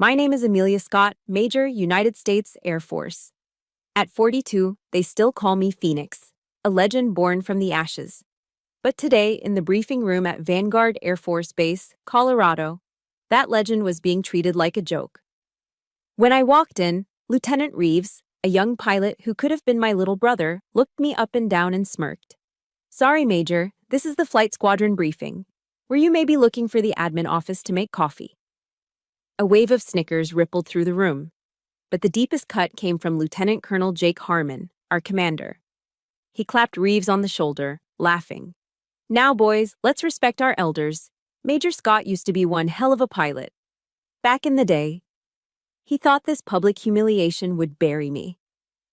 My name is Amelia Scott, Major, United States Air Force. At 42, they still call me Phoenix, a legend born from the ashes. But today, in the briefing room at Vanguard Air Force Base, Colorado, that legend was being treated like a joke. When I walked in, Lieutenant Reeves, a young pilot who could have been my little brother, looked me up and down and smirked. "Sorry, Major, this is the flight squadron briefing. Were you maybe looking for the admin office to make coffee?" A wave of snickers rippled through the room, but the deepest cut came from Lieutenant Colonel Jake Harmon, our commander. He clapped Reeves on the shoulder, laughing. "Now, boys, let's respect our elders. Major Scott used to be one hell of a pilot. Back in the day." He thought this public humiliation would bury me.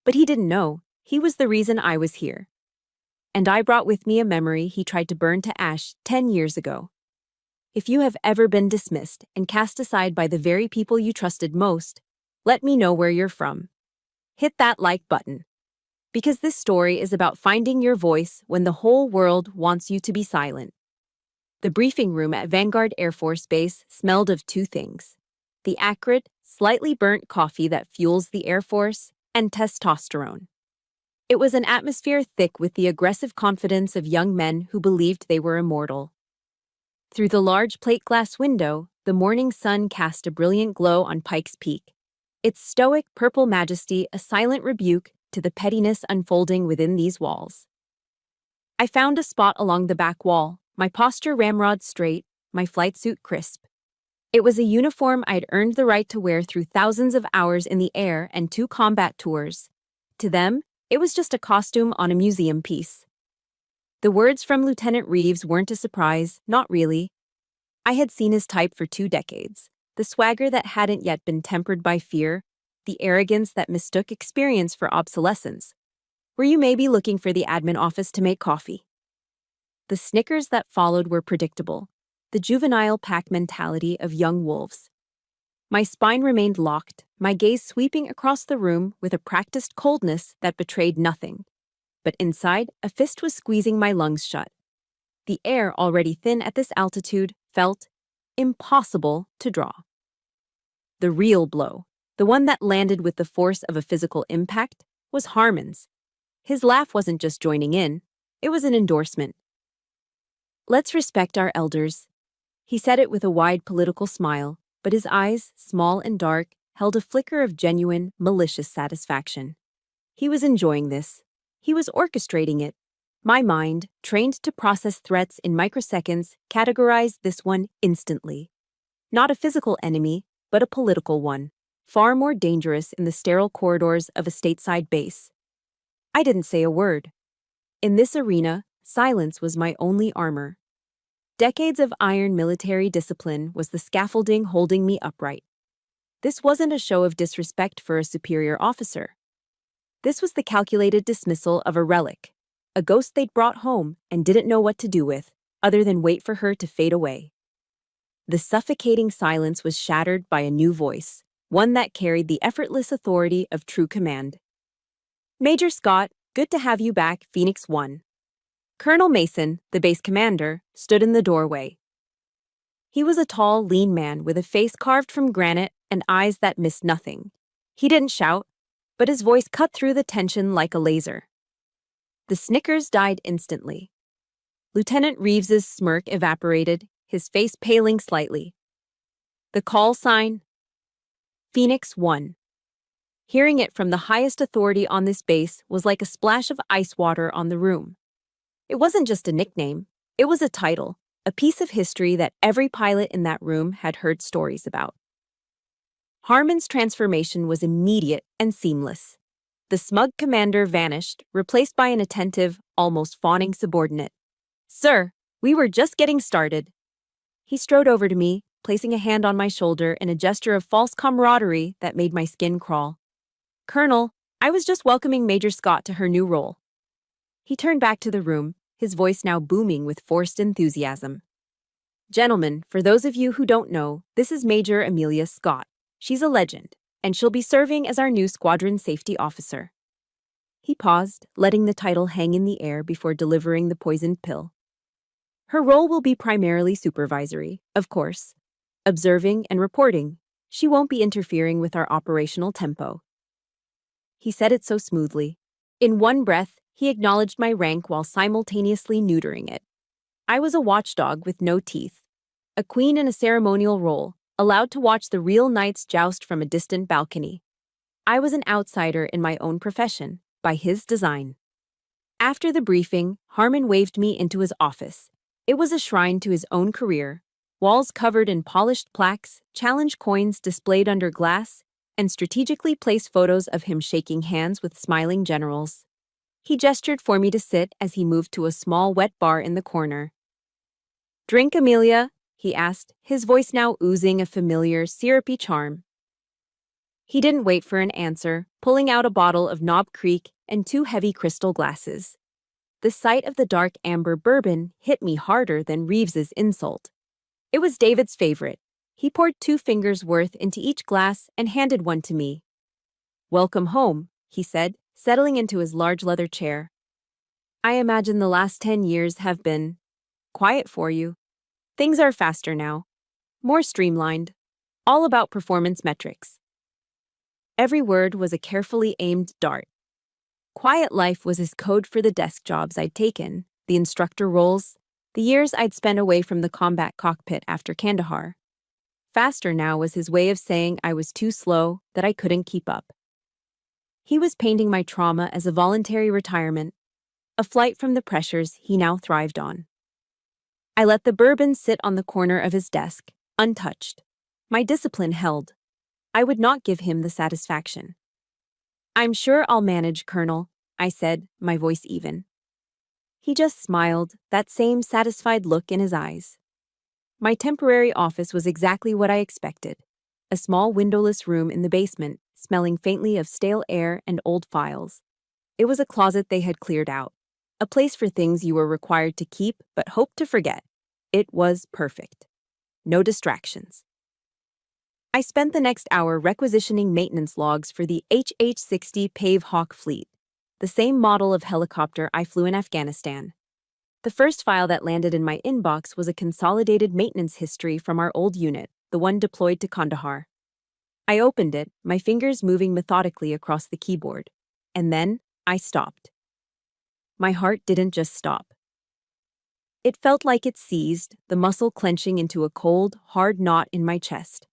But he didn't know. He was the reason I was here. And I brought with me a memory he tried to burn to ash 10 years ago. If you have ever been dismissed and cast aside by the very people you trusted most, let me know where you're from. Hit that like button. Because this story is about finding your voice when the whole world wants you to be silent. The briefing room at Vanguard Air Force Base smelled of two things: the acrid, slightly burnt coffee that fuels the Air Force, and testosterone. It was an atmosphere thick with the aggressive confidence of young men who believed they were immortal. Through the large plate glass window, the morning sun cast a brilliant glow on Pikes Peak, its stoic purple majesty a silent rebuke to the pettiness unfolding within these walls. I found a spot along the back wall, my posture ramrod straight, my flight suit crisp. It was a uniform I'd earned the right to wear through thousands of hours in the air and 2 combat tours. To them, it was just a costume on a museum piece. The words from Lieutenant Reeves weren't a surprise, not really. I had seen his type for 2 decades, the swagger that hadn't yet been tempered by fear, the arrogance that mistook experience for obsolescence. Were you maybe looking for the admin office to make coffee? The snickers that followed were predictable, the juvenile pack mentality of young wolves. My spine remained locked, my gaze sweeping across the room with a practiced coldness that betrayed nothing. But inside, a fist was squeezing my lungs shut. The air, already thin at this altitude, felt impossible to draw. The real blow, the one that landed with the force of a physical impact, was Harmon's. His laugh wasn't just joining in, it was an endorsement. "Let's respect our elders." He said it with a wide political smile, but his eyes, small and dark, held a flicker of genuine, malicious satisfaction. He was enjoying this. He was orchestrating it. My mind, trained to process threats in microseconds, categorized this one instantly. Not a physical enemy, but a political one, far more dangerous in the sterile corridors of a stateside base. I didn't say a word. In this arena, silence was my only armor. Decades of iron military discipline was the scaffolding holding me upright. This wasn't a show of disrespect for a superior officer. This was the calculated dismissal of a relic, a ghost they'd brought home and didn't know what to do with, other than wait for her to fade away. The suffocating silence was shattered by a new voice, one that carried the effortless authority of true command. "Major Scott, good to have you back, Phoenix 1. Colonel Mason, the base commander, stood in the doorway. He was a tall, lean man with a face carved from granite and eyes that missed nothing. He didn't shout, but his voice cut through the tension like a laser. The snickers died instantly. Lieutenant Reeves's smirk evaporated, his face paling slightly. The call sign: Phoenix 1. Hearing it from the highest authority on this base was like a splash of ice water on the room. It wasn't just a nickname, it was a title, a piece of history that every pilot in that room had heard stories about. Harmon's transformation was immediate and seamless. The smug commander vanished, replaced by an attentive, almost fawning subordinate. "Sir, we were just getting started." He strode over to me, placing a hand on my shoulder in a gesture of false camaraderie that made my skin crawl. "Colonel, I was just welcoming Major Scott to her new role." He turned back to the room, his voice now booming with forced enthusiasm. "Gentlemen, for those of you who don't know, this is Major Amelia Scott. She's a legend, and she'll be serving as our new squadron safety officer." He paused, letting the title hang in the air before delivering the poisoned pill. "Her role will be primarily supervisory, of course, observing and reporting, She won't be interfering with our operational tempo. He said it so smoothly. In one breath, he acknowledged my rank while simultaneously neutering it. I was a watchdog with no teeth, a queen in a ceremonial role, allowed to watch the real knights joust from a distant balcony. I was an outsider in my own profession, by his design. After the briefing, Harmon waved me into his office. It was a shrine to his own career, walls covered in polished plaques, challenge coins displayed under glass, and strategically placed photos of him shaking hands with smiling generals. He gestured for me to sit as he moved to a small wet bar in the corner. "Drink, Amelia?" he asked, his voice now oozing a familiar, syrupy charm. He didn't wait for an answer, pulling out a bottle of Knob Creek and 2 heavy crystal glasses. The sight of the dark amber bourbon hit me harder than Reeves's insult. It was David's favorite. He poured 2 fingers' worth into each glass and handed one to me. "Welcome home," he said, settling into his large leather chair. "I imagine the last 10 years have been quiet for you. Things are faster now, more streamlined, all about performance metrics." Every word was a carefully aimed dart. Quiet life was his code for the desk jobs I'd taken, the instructor roles, the years I'd spent away from the combat cockpit after Kandahar. Faster now was his way of saying I was too slow, that I couldn't keep up. He was painting my trauma as a voluntary retirement, a flight from the pressures he now thrived on. I let the bourbon sit on the corner of his desk, untouched. My discipline held. I would not give him the satisfaction. "I'm sure I'll manage, Colonel," I said, my voice even. He just smiled, that same satisfied look in his eyes. My temporary office was exactly what I expected. A small windowless room in the basement, smelling faintly of stale air and old files. It was a closet they had cleared out, a place for things you were required to keep but hoped to forget. It was perfect. No distractions. I spent the next hour requisitioning maintenance logs for the HH-60 Pave Hawk fleet, the same model of helicopter I flew in Afghanistan. The first file that landed in my inbox was a consolidated maintenance history from our old unit, the one deployed to Kandahar. I opened it, my fingers moving methodically across the keyboard. And then, I stopped. My heart didn't just stop. It felt like it seized, the muscle clenching into a cold, hard knot in my chest.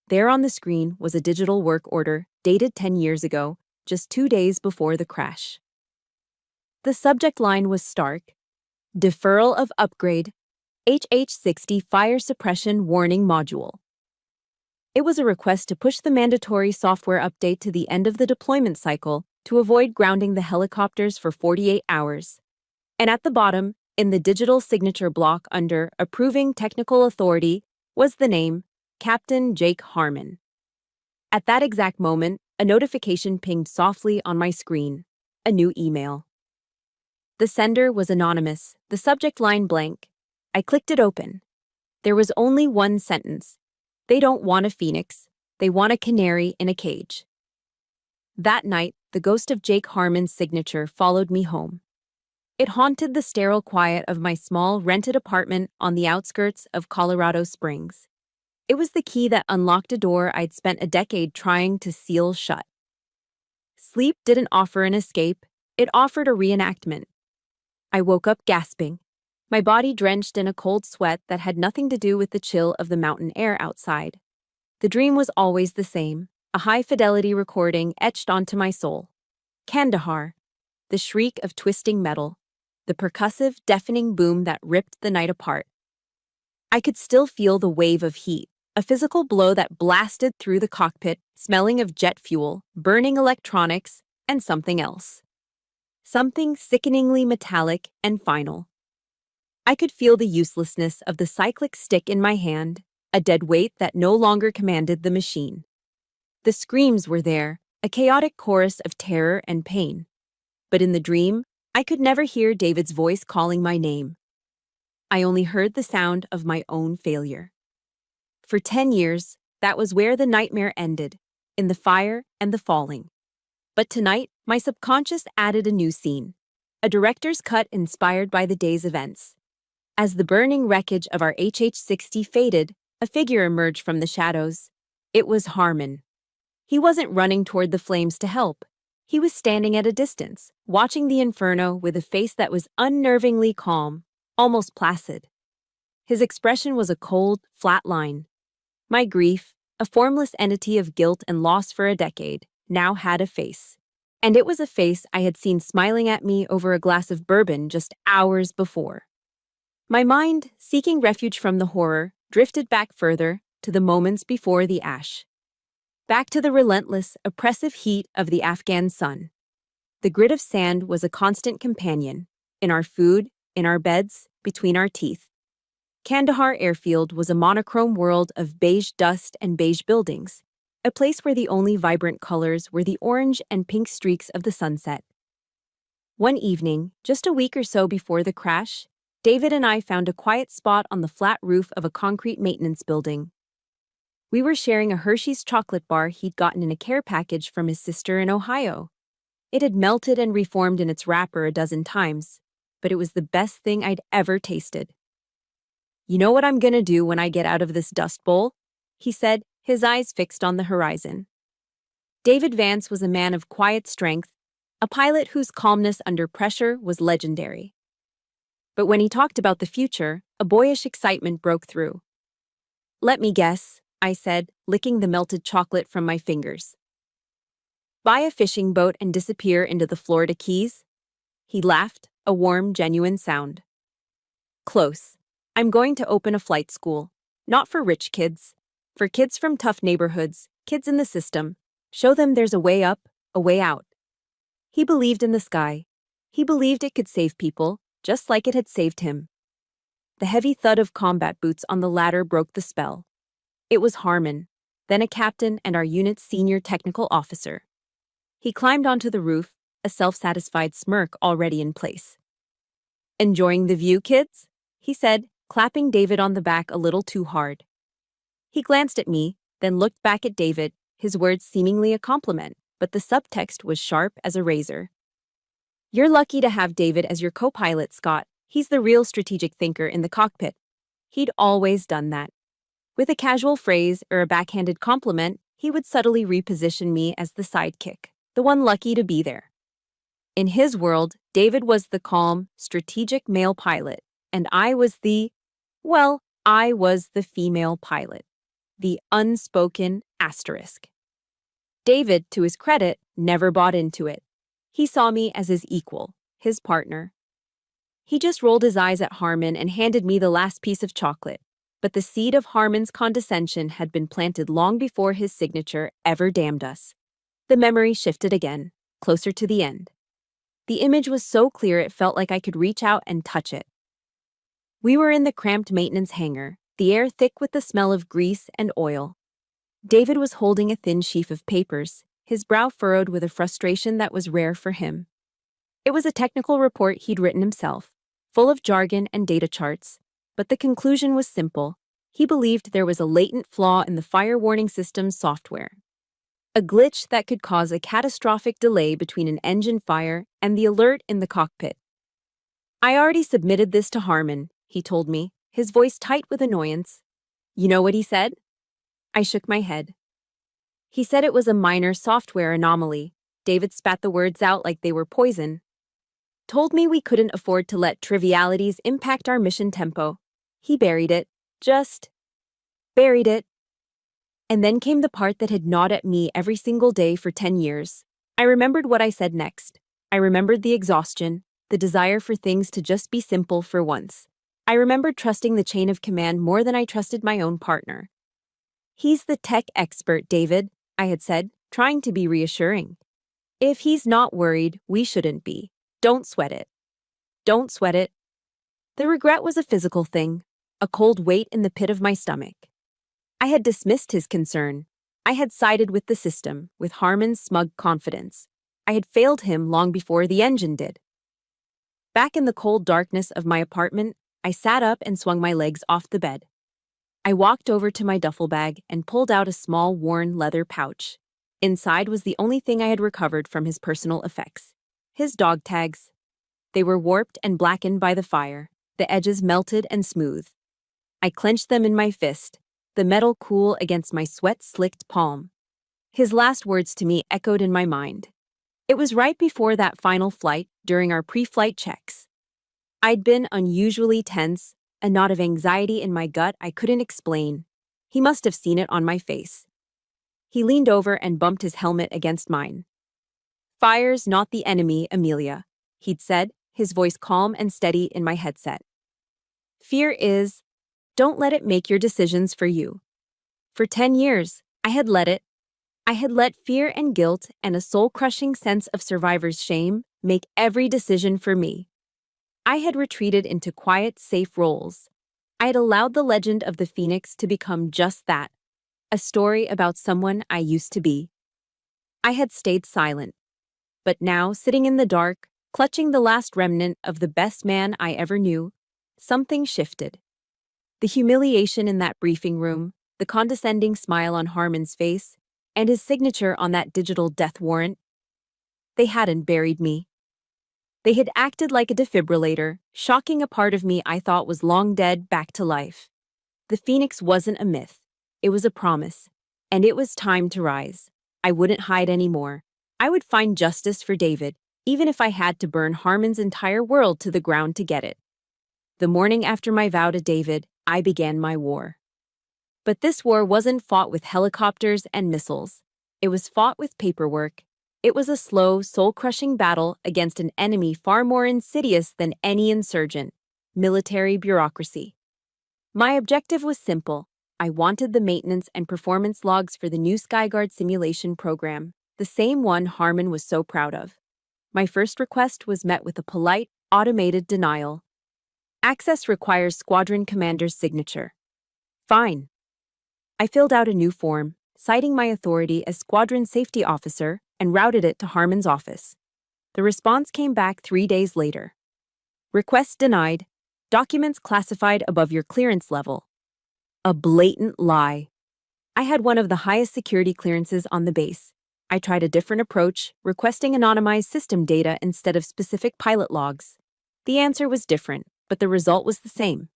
There on the screen was a digital work order, dated 10 years ago, just 2 days before the crash. The subject line was stark: "Deferral of upgrade, HH-60 Fire Suppression Warning Module." It was a request to push the mandatory software update to the end of the deployment cycle to avoid grounding the helicopters for 48 hours. And at the bottom, in the digital signature block under Approving Technical Authority, was the name Captain Jake Harmon. At that exact moment, a notification pinged softly on my screen, a new email. The sender was anonymous, the subject line blank. I clicked it open. There was only one sentence: "They don't want a phoenix, they want a canary in a cage." That night, the ghost of Jake Harmon's signature followed me home. It haunted the sterile quiet of my small, rented apartment on the outskirts of Colorado Springs. It was the key that unlocked a door I'd spent a decade trying to seal shut. Sleep didn't offer an escape, it offered a reenactment. I woke up gasping, my body drenched in a cold sweat that had nothing to do with the chill of the mountain air outside. The dream was always the same, a high-fidelity recording etched onto my soul. Kandahar, the shriek of twisting metal, the percussive, deafening boom that ripped the night apart. I could still feel the wave of heat, a physical blow that blasted through the cockpit, smelling of jet fuel, burning electronics, and something else. Something sickeningly metallic and final. I could feel the uselessness of the cyclic stick in my hand, a dead weight that no longer commanded the machine. The screams were there, a chaotic chorus of terror and pain. But in the dream, I could never hear David's voice calling my name. I only heard the sound of my own failure. For 10 years, that was where the nightmare ended, in the fire and the falling. But tonight, my subconscious added a new scene, a director's cut inspired by the day's events. As the burning wreckage of our HH-60 faded, a figure emerged from the shadows, It was Harmon. He wasn't running toward the flames to help. He was standing at a distance, watching the inferno with a face that was unnervingly calm, almost placid. His expression was a cold, flat line. My grief, a formless entity of guilt and loss for a decade, now had a face. And it was a face I had seen smiling at me over a glass of bourbon just hours before. My mind, seeking refuge from the horror, drifted back further to the moments before the ash. Back to the relentless, oppressive heat of the Afghan sun. The grit of sand was a constant companion, in our food, in our beds, between our teeth. Kandahar Airfield was a monochrome world of beige dust and beige buildings, a place where the only vibrant colors were the orange and pink streaks of the sunset. One evening, just a week or so before the crash, David and I found a quiet spot on the flat roof of a concrete maintenance building. We were sharing a Hershey's chocolate bar he'd gotten in a care package from his sister in Ohio. It had melted and reformed in its wrapper a dozen times, but it was the best thing I'd ever tasted. "You know what I'm gonna do when I get out of this dust bowl?" he said, his eyes fixed on the horizon. David Vance was a man of quiet strength, a pilot whose calmness under pressure was legendary. But when he talked about the future, a boyish excitement broke through. "Let me guess," I said, licking the melted chocolate from my fingers. "Buy a fishing boat and disappear into the Florida Keys?" He laughed, a warm, genuine sound. "Close. I'm going to open a flight school. Not for rich kids. For kids from tough neighborhoods, kids in the system. Show them there's a way up, a way out." He believed in the sky. He believed it could save people, just like it had saved him. The heavy thud of combat boots on the ladder broke the spell. It was Harmon, then a captain and our unit's senior technical officer. He climbed onto the roof, a self-satisfied smirk already in place. "Enjoying the view, kids?" he said, clapping David on the back a little too hard. He glanced at me, then looked back at David, his words seemingly a compliment, but the subtext was sharp as a razor. "You're lucky to have David as your co-pilot, Scott. He's the real strategic thinker in the cockpit." He'd always done that. With a casual phrase or a backhanded compliment, he would subtly reposition me as the sidekick, the one lucky to be there. In his world, David was the calm, strategic male pilot, and I was the female pilot. The unspoken asterisk. David, to his credit, never bought into it. He saw me as his equal, his partner. He just rolled his eyes at Harmon and handed me the last piece of chocolate. But the seed of Harmon's condescension had been planted long before his signature ever damned us. The memory shifted again, closer to the end. The image was so clear it felt like I could reach out and touch it. We were in the cramped maintenance hangar, the air thick with the smell of grease and oil. David was holding a thin sheaf of papers, his brow furrowed with a frustration that was rare for him. It was a technical report he'd written himself, full of jargon and data charts. But the conclusion was simple. He believed there was a latent flaw in the fire warning system's software. A glitch that could cause a catastrophic delay between an engine fire and the alert in the cockpit. "I already submitted this to Harmon," he told me, his voice tight with annoyance. "You know what he said?" I shook my head. "He said it was a minor software anomaly." David spat the words out like they were poison. "Told me we couldn't afford to let trivialities impact our mission tempo. He buried it. Just buried it." And then came the part that had gnawed at me every single day for 10 years. I remembered what I said next. I remembered the exhaustion, the desire for things to just be simple for once. I remembered trusting the chain of command more than I trusted my own partner. "He's the tech expert, David," I had said, trying to be reassuring. "If he's not worried, we shouldn't be. Don't sweat it. Don't sweat it." The regret was a physical thing, a cold weight in the pit of my stomach. I had dismissed his concern. I had sided with the system, with Harmon's smug confidence. I had failed him long before the engine did. Back in the cold darkness of my apartment, I sat up and swung my legs off the bed. I walked over to my duffel bag and pulled out a small, worn leather pouch. Inside was the only thing I had recovered from his personal effects. His dog tags. They were warped and blackened by the fire, the edges melted and smooth. I clenched them in my fist, the metal cool against my sweat-slicked palm. His last words to me echoed in my mind. It was right before that final flight, during our pre-flight checks. I'd been unusually tense, a knot of anxiety in my gut I couldn't explain. He must have seen it on my face. He leaned over and bumped his helmet against mine. "Fire's not the enemy, Amelia," he'd said, his voice calm and steady in my headset. "Fear is. Don't let it make your decisions for you." For 10 years, I had let it. I had let fear and guilt and a soul-crushing sense of survivor's shame make every decision for me. I had retreated into quiet, safe roles. I had allowed the legend of the Phoenix to become just that, a story about someone I used to be. I had stayed silent. But now, sitting in the dark, clutching the last remnant of the best man I ever knew, something shifted. The humiliation in that briefing room, the condescending smile on Harmon's face, and his signature on that digital death warrant, they hadn't buried me. They had acted like a defibrillator, shocking a part of me I thought was long dead back to life. The Phoenix wasn't a myth. It was a promise. And it was time to rise. I wouldn't hide anymore. I would find justice for David, even if I had to burn Harmon's entire world to the ground to get it. The morning after my vow to David, I began my war. But this war wasn't fought with helicopters and missiles. It was fought with paperwork. It was a slow, soul-crushing battle against an enemy far more insidious than any insurgent: military bureaucracy. My objective was simple. I wanted the maintenance and performance logs for the new Skyguard simulation program, the same one Harmon was so proud of. My first request was met with a polite, automated denial. "Access requires squadron commander's signature." Fine. I filled out a new form, citing my authority as squadron safety officer, and routed it to Harmon's office. The response came back 3 days later. "Request denied. Documents classified above your clearance level." A blatant lie. I had one of the highest security clearances on the base. I tried a different approach, requesting anonymized system data instead of specific pilot logs. The answer was different, but the result was the same.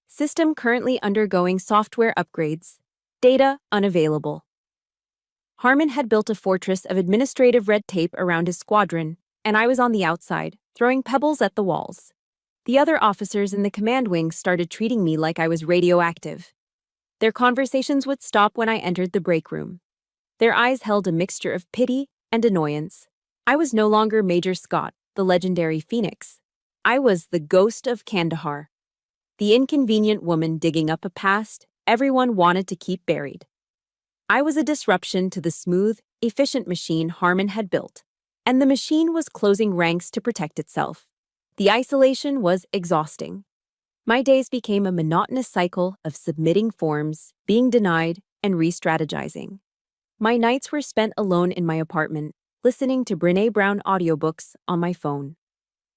System currently undergoing software upgrades. Data unavailable. Harmon had built a fortress of administrative red tape around his squadron, and I was on the outside, throwing pebbles at the walls. The other officers in the command wing started treating me like I was radioactive. Their conversations would stop when I entered the break room. Their eyes held a mixture of pity and annoyance. I was no longer Major Scott, the legendary Phoenix. I was the ghost of Kandahar. The inconvenient woman digging up a past everyone wanted to keep buried. I was a disruption to the smooth, efficient machine Harmon had built, and the machine was closing ranks to protect itself. The isolation was exhausting. My days became a monotonous cycle of submitting forms, being denied, and re-strategizing. My nights were spent alone in my apartment, listening to Brené Brown audiobooks on my phone.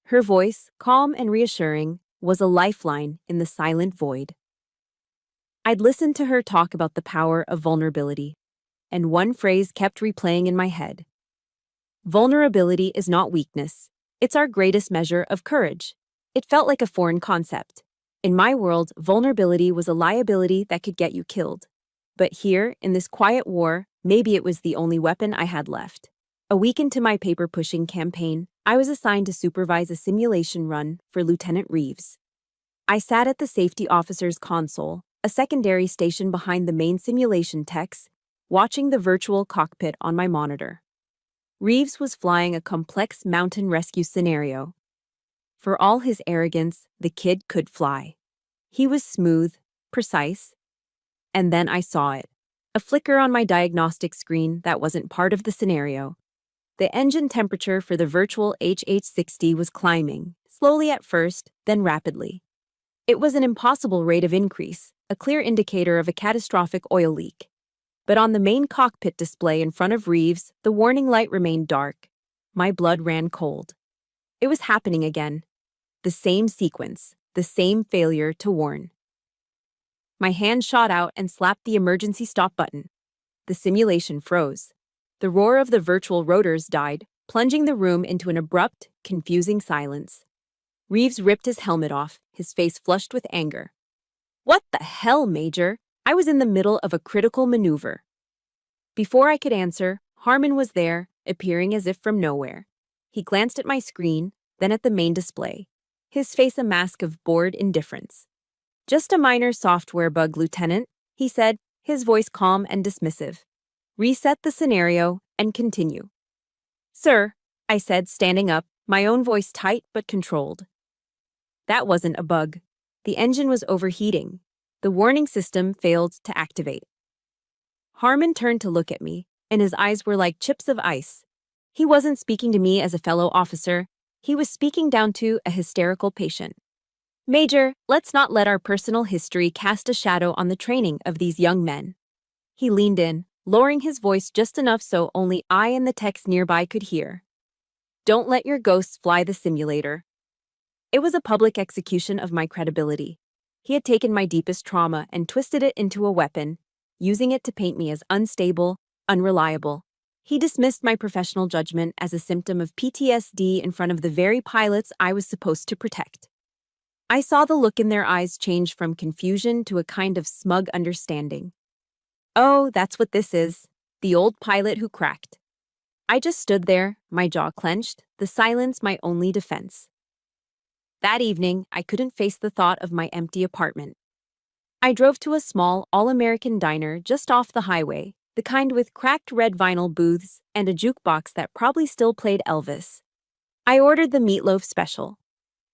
Her voice, calm and reassuring, was a lifeline in the silent void. I'd listened to her talk about the power of vulnerability, and one phrase kept replaying in my head. Vulnerability is not weakness. It's our greatest measure of courage. It felt like a foreign concept. In my world, vulnerability was a liability that could get you killed. But here, in this quiet war, maybe it was the only weapon I had left. A week into my paper-pushing campaign, I was assigned to supervise a simulation run for Lieutenant Reeves. I sat at the safety officer's console, a secondary station behind the main simulation techs, watching the virtual cockpit on my monitor. Reeves was flying a complex mountain rescue scenario. For all his arrogance, the kid could fly. He was smooth, precise. And then I saw it. A flicker on my diagnostic screen that wasn't part of the scenario. The engine temperature for the virtual HH-60 was climbing, slowly at first, then rapidly. It was an impossible rate of increase, a clear indicator of a catastrophic oil leak. But on the main cockpit display in front of Reeves, the warning light remained dark. My blood ran cold. It was happening again. The same sequence, the same failure to warn. My hand shot out and slapped the emergency stop button. The simulation froze. The roar of the virtual rotors died, plunging the room into an abrupt, confusing silence. Reeves ripped his helmet off, his face flushed with anger. "What the hell, Major? I was in the middle of a critical maneuver. Before I could answer, Harmon was there, appearing as if from nowhere. He glanced at my screen, then at the main display, his face a mask of bored indifference. "Just a minor software bug, Lieutenant," he said, his voice calm and dismissive. "Reset the scenario and continue." "Sir," I said, standing up, my own voice tight but controlled. That wasn't a bug. The engine was overheating. The warning system failed to activate. Harmon turned to look at me, and his eyes were like chips of ice. He wasn't speaking to me as a fellow officer. He was speaking down to a hysterical patient. "Major, let's not let our personal history cast a shadow on the training of these young men." He leaned in, lowering his voice just enough so only I and the techs nearby could hear. "Don't let your ghosts fly the simulator." It was a public execution of my credibility. He had taken my deepest trauma and twisted it into a weapon, using it to paint me as unstable, unreliable. He dismissed my professional judgment as a symptom of PTSD in front of the very pilots I was supposed to protect. I saw the look in their eyes change from confusion to a kind of smug understanding. Oh, that's what this is, the old pilot who cracked. I just stood there, my jaw clenched, the silence my only defense. That evening, I couldn't face the thought of my empty apartment. I drove to a small, all-American diner just off the highway, the kind with cracked red vinyl booths and a jukebox that probably still played Elvis. I ordered the meatloaf special.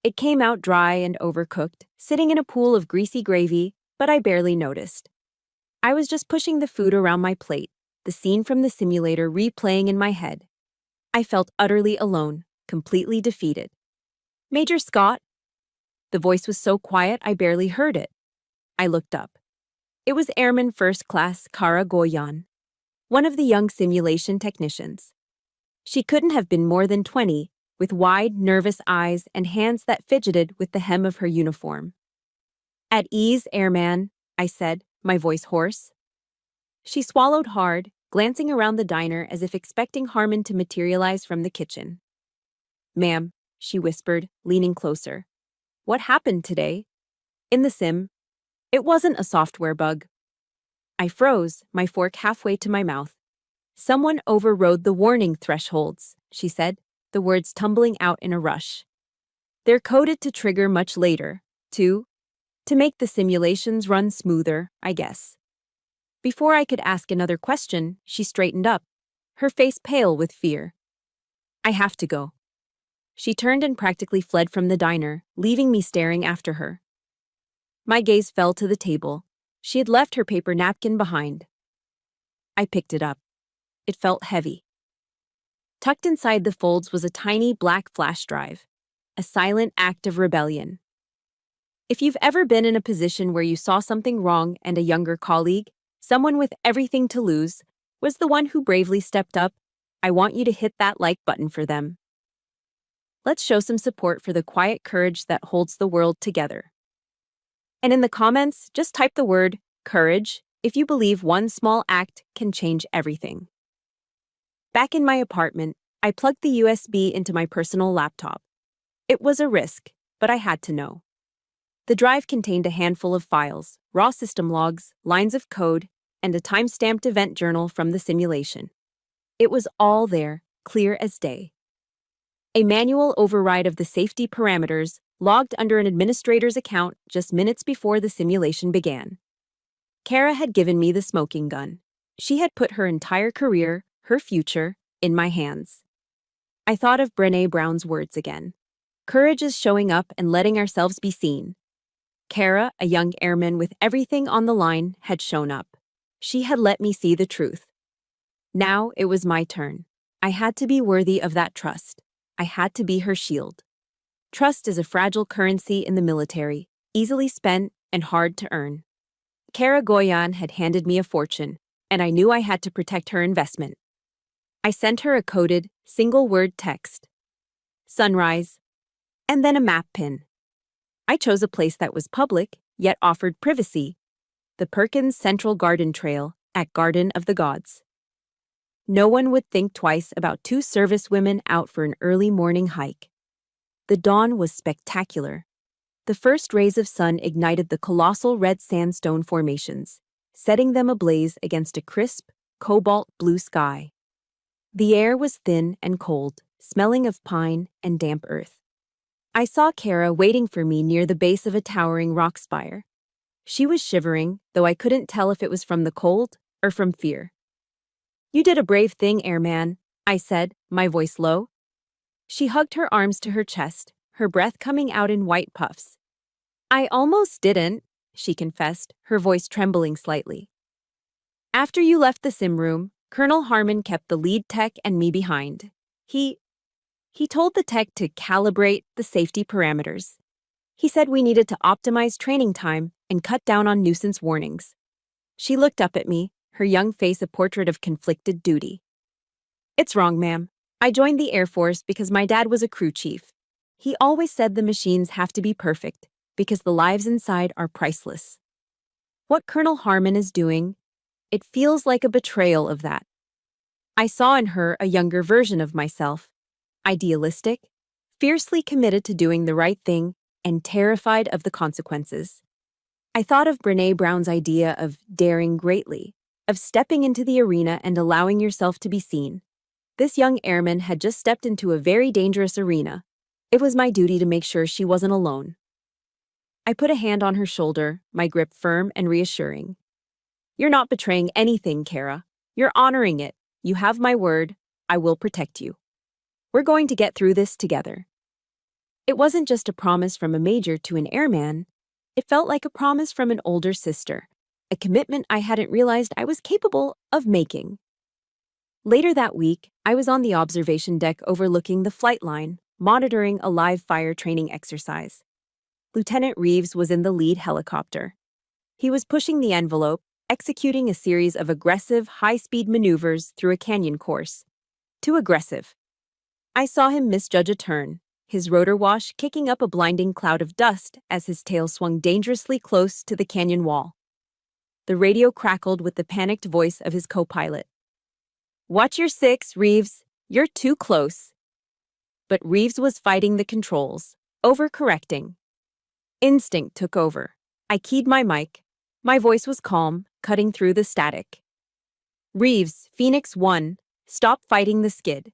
It came out dry and overcooked, sitting in a pool of greasy gravy, but I barely noticed. I was just pushing the food around my plate, the scene from the simulator replaying in my head. I felt utterly alone, completely defeated. "Major Scott?" The voice was so quiet I barely heard it. I looked up. It was Airman First Class Kara Goyan, one of the young simulation technicians. She couldn't have been more than 20, with wide, nervous eyes and hands that fidgeted with the hem of her uniform. "At ease, Airman," I said, my voice hoarse. She swallowed hard, glancing around the diner as if expecting Harmon to materialize from the kitchen. "Ma'am," she whispered, leaning closer. "What happened today?" "In the sim. It wasn't a software bug." I froze, my fork halfway to my mouth. "Someone overrode the warning thresholds," she said, the words tumbling out in a rush. "They're coded to trigger much later, to make the simulations run smoother, I guess." Before I could ask another question, she straightened up, her face pale with fear. "I have to go." She turned and practically fled from the diner, leaving me staring after her. My gaze fell to the table. She had left her paper napkin behind. I picked it up. It felt heavy. Tucked inside the folds was a tiny black flash drive, a silent act of rebellion. If you've ever been in a position where you saw something wrong and a younger colleague, someone with everything to lose, was the one who bravely stepped up, I want you to hit that like button for them. Let's show some support for the quiet courage that holds the world together. And in the comments, just type the word courage if you believe one small act can change everything. Back in my apartment, I plugged the USB into my personal laptop. It was a risk, but I had to know. The drive contained a handful of files, raw system logs, lines of code, and a time-stamped event journal from the simulation. It was all there, clear as day. A manual override of the safety parameters logged under an administrator's account just minutes before the simulation began. Kara had given me the smoking gun. She had put her entire career, her future, in my hands. I thought of Brené Brown's words again. Courage is showing up and letting ourselves be seen. Kara, a young airman with everything on the line, had shown up. She had let me see the truth. Now it was my turn. I had to be worthy of that trust. I had to be her shield. Trust is a fragile currency in the military, easily spent and hard to earn. Kara Goyan had handed me a fortune, and I knew I had to protect her investment. I sent her a coded, single-word text. Sunrise. And then a map pin. I chose a place that was public, yet offered privacy. The Perkins Central Garden Trail at Garden of the Gods. No one would think twice about two servicewomen out for an early morning hike. The dawn was spectacular. The first rays of sun ignited the colossal red sandstone formations, setting them ablaze against a crisp, cobalt blue sky. The air was thin and cold, smelling of pine and damp earth. I saw Kara waiting for me near the base of a towering rock spire. She was shivering, though I couldn't tell if it was from the cold or from fear. "You did a brave thing, airman," I said, my voice low. She hugged her arms to her chest, her breath coming out in white puffs. "I almost didn't," she confessed, her voice trembling slightly. "After you left the sim room, Colonel Harmon kept the lead tech and me behind. He told the tech to calibrate the safety parameters. He said we needed to optimize training time and cut down on nuisance warnings." She looked up at me, her young face a portrait of conflicted duty. "It's wrong, ma'am. I joined the Air Force because my dad was a crew chief. He always said the machines have to be perfect because the lives inside are priceless. What Colonel Harmon is doing, it feels like a betrayal of that. I saw in her a younger version of myself, idealistic, fiercely committed to doing the right thing, and terrified of the consequences. I thought of Brené Brown's idea of daring greatly, of stepping into the arena and allowing yourself to be seen. This young airman had just stepped into a very dangerous arena. It was my duty to make sure she wasn't alone. I put a hand on her shoulder, my grip firm and reassuring. "You're not betraying anything, Kara. You're honoring it. You have my word. I will protect you. We're going to get through this together." It wasn't just a promise from a major to an airman. It felt like a promise from an older sister, a commitment I hadn't realized I was capable of making. Later that week, I was on the observation deck overlooking the flight line, monitoring a live fire training exercise. Lieutenant Reeves was in the lead helicopter. He was pushing the envelope, executing a series of aggressive, high-speed maneuvers through a canyon course. Too aggressive. I saw him misjudge a turn, his rotor wash kicking up a blinding cloud of dust as his tail swung dangerously close to the canyon wall. The radio crackled with the panicked voice of his co-pilot. "Watch your six, Reeves. You're too close." But Reeves was fighting the controls, overcorrecting. Instinct took over. I keyed my mic. My voice was calm, cutting through the static. "Reeves, Phoenix 1, stop fighting the skid.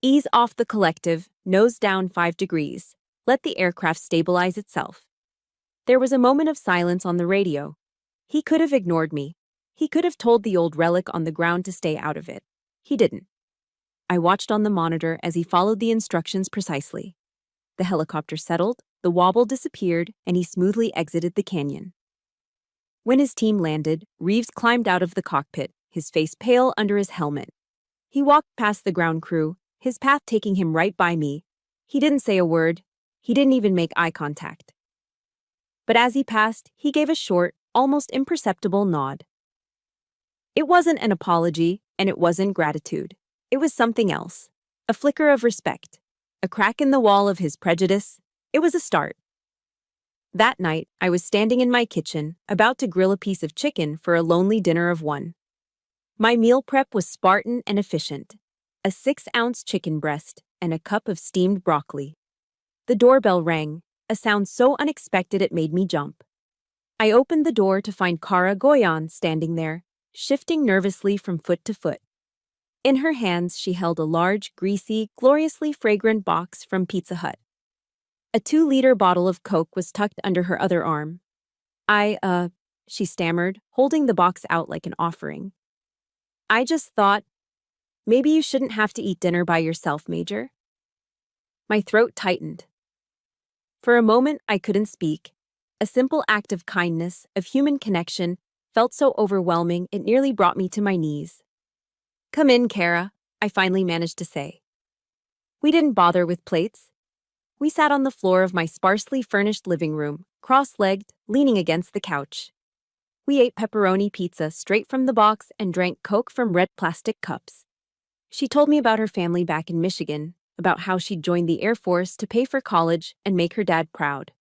Ease off the collective, nose down 5 degrees. Let the aircraft stabilize itself." There was a moment of silence on the radio. He could have ignored me. He could have told the old relic on the ground to stay out of it. He didn't. I watched on the monitor as he followed the instructions precisely. The helicopter settled, the wobble disappeared, and he smoothly exited the canyon. When his team landed, Reeves climbed out of the cockpit, his face pale under his helmet. He walked past the ground crew, his path taking him right by me. He didn't say a word. He didn't even make eye contact. But as he passed, he gave a short, almost imperceptible nod. It wasn't an apology, and it wasn't gratitude. It was something else. A flicker of respect. A crack in the wall of his prejudice. It was a start. That night, I was standing in my kitchen, about to grill a piece of chicken for a lonely dinner of one. My meal prep was Spartan and efficient. A 6-ounce chicken breast and a cup of steamed broccoli. The doorbell rang, a sound so unexpected it made me jump. I opened the door to find Kara Goyan standing there, shifting nervously from foot to foot. In her hands, she held a large, greasy, gloriously fragrant box from Pizza Hut. A 2-liter bottle of Coke was tucked under her other arm. She stammered, holding the box out like an offering. "I just thought, maybe you shouldn't have to eat dinner by yourself, Major." My throat tightened. For a moment, I couldn't speak. A simple act of kindness, of human connection, felt so overwhelming it nearly brought me to my knees. "Come in, Kara," I finally managed to say. We didn't bother with plates. We sat on the floor of my sparsely furnished living room, cross-legged, leaning against the couch. We ate pepperoni pizza straight from the box and drank Coke from red plastic cups. She told me about her family back in Michigan, about how she'd joined the Air Force to pay for college and make her dad proud.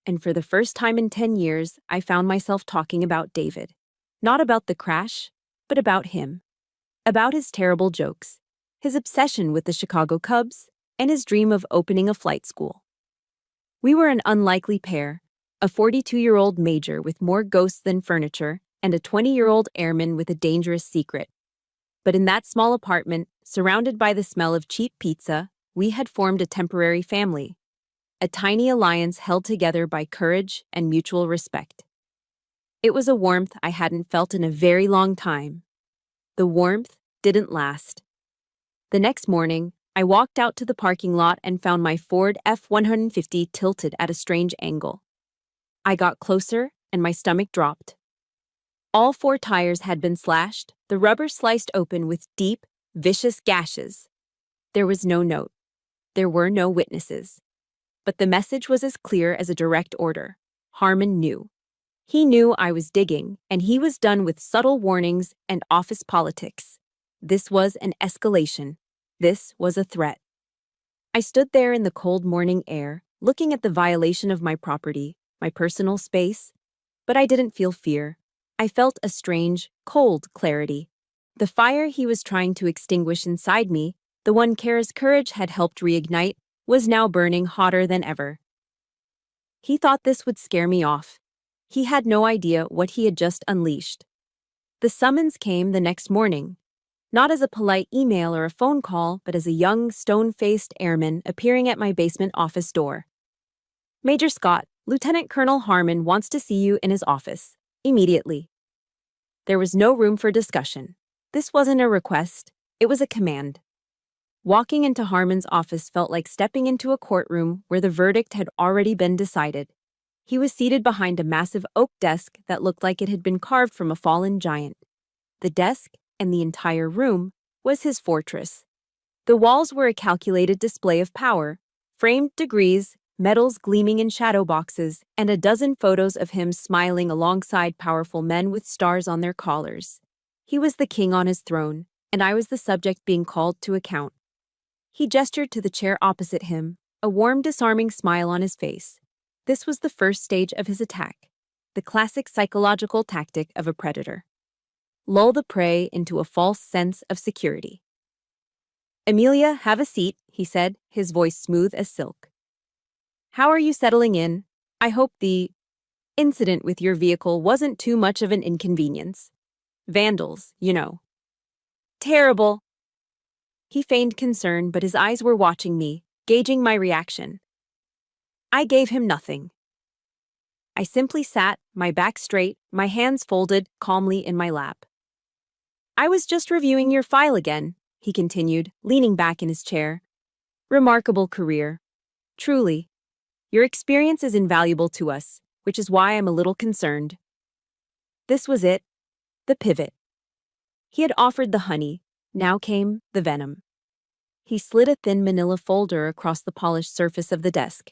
And for the first time in 10 years, I found myself talking about David. Not about the crash, but about him. About his terrible jokes, his obsession with the Chicago Cubs, and his dream of opening a flight school. We were an unlikely pair, a 42-year-old major with more ghosts than furniture, and a 20-year-old airman with a dangerous secret. But in that small apartment, surrounded by the smell of cheap pizza, we had formed a temporary family, a tiny alliance held together by courage and mutual respect. It was a warmth I hadn't felt in a very long time. The warmth didn't last. The next morning, I walked out to the parking lot and found my Ford F-150 tilted at a strange angle. I got closer, and my stomach dropped. All 4 tires had been slashed, the rubber sliced open with deep, vicious gashes. There was no note. There were no witnesses. But the message was as clear as a direct order. Harmon knew. He knew I was digging, and he was done with subtle warnings and office politics. This was an escalation. This was a threat. I stood there in the cold morning air, looking at the violation of my property, my personal space, but I didn't feel fear. I felt a strange, cold clarity. The fire he was trying to extinguish inside me, the one Kara's courage had helped reignite, was now burning hotter than ever. He thought this would scare me off. He had no idea what he had just unleashed. The summons came the next morning, not as a polite email or a phone call, but as a young, stone-faced airman appearing at my basement office door. "Major Scott, Lieutenant Colonel Harmon wants to see you in his office. Immediately." There was no room for discussion. This wasn't a request, it was a command. Walking into Harmon's office felt like stepping into a courtroom where the verdict had already been decided. He was seated behind a massive oak desk that looked like it had been carved from a fallen giant. The desk, and the entire room, was his fortress. The walls were a calculated display of power, framed degrees, medals gleaming in shadow boxes, and a dozen photos of him smiling alongside powerful men with stars on their collars. He was the king on his throne, and I was the subject being called to account. He gestured to the chair opposite him, a warm, disarming smile on his face. This was the first stage of his attack, the classic psychological tactic of a predator. Lull the prey into a false sense of security. "Amelia, have a seat," he said, his voice smooth as silk. "How are you settling in? I hope the incident with your vehicle wasn't too much of an inconvenience. Vandals, you know." "Terrible." He feigned concern, but his eyes were watching me, gauging my reaction. I gave him nothing. I simply sat, my back straight, my hands folded calmly in my lap. "I was just reviewing your file again," he continued, leaning back in his chair. "Remarkable career. Truly. Your experience is invaluable to us, which is why I'm a little concerned." This was it, the pivot. He had offered the honey, now came the venom. He slid a thin manila folder across the polished surface of the desk.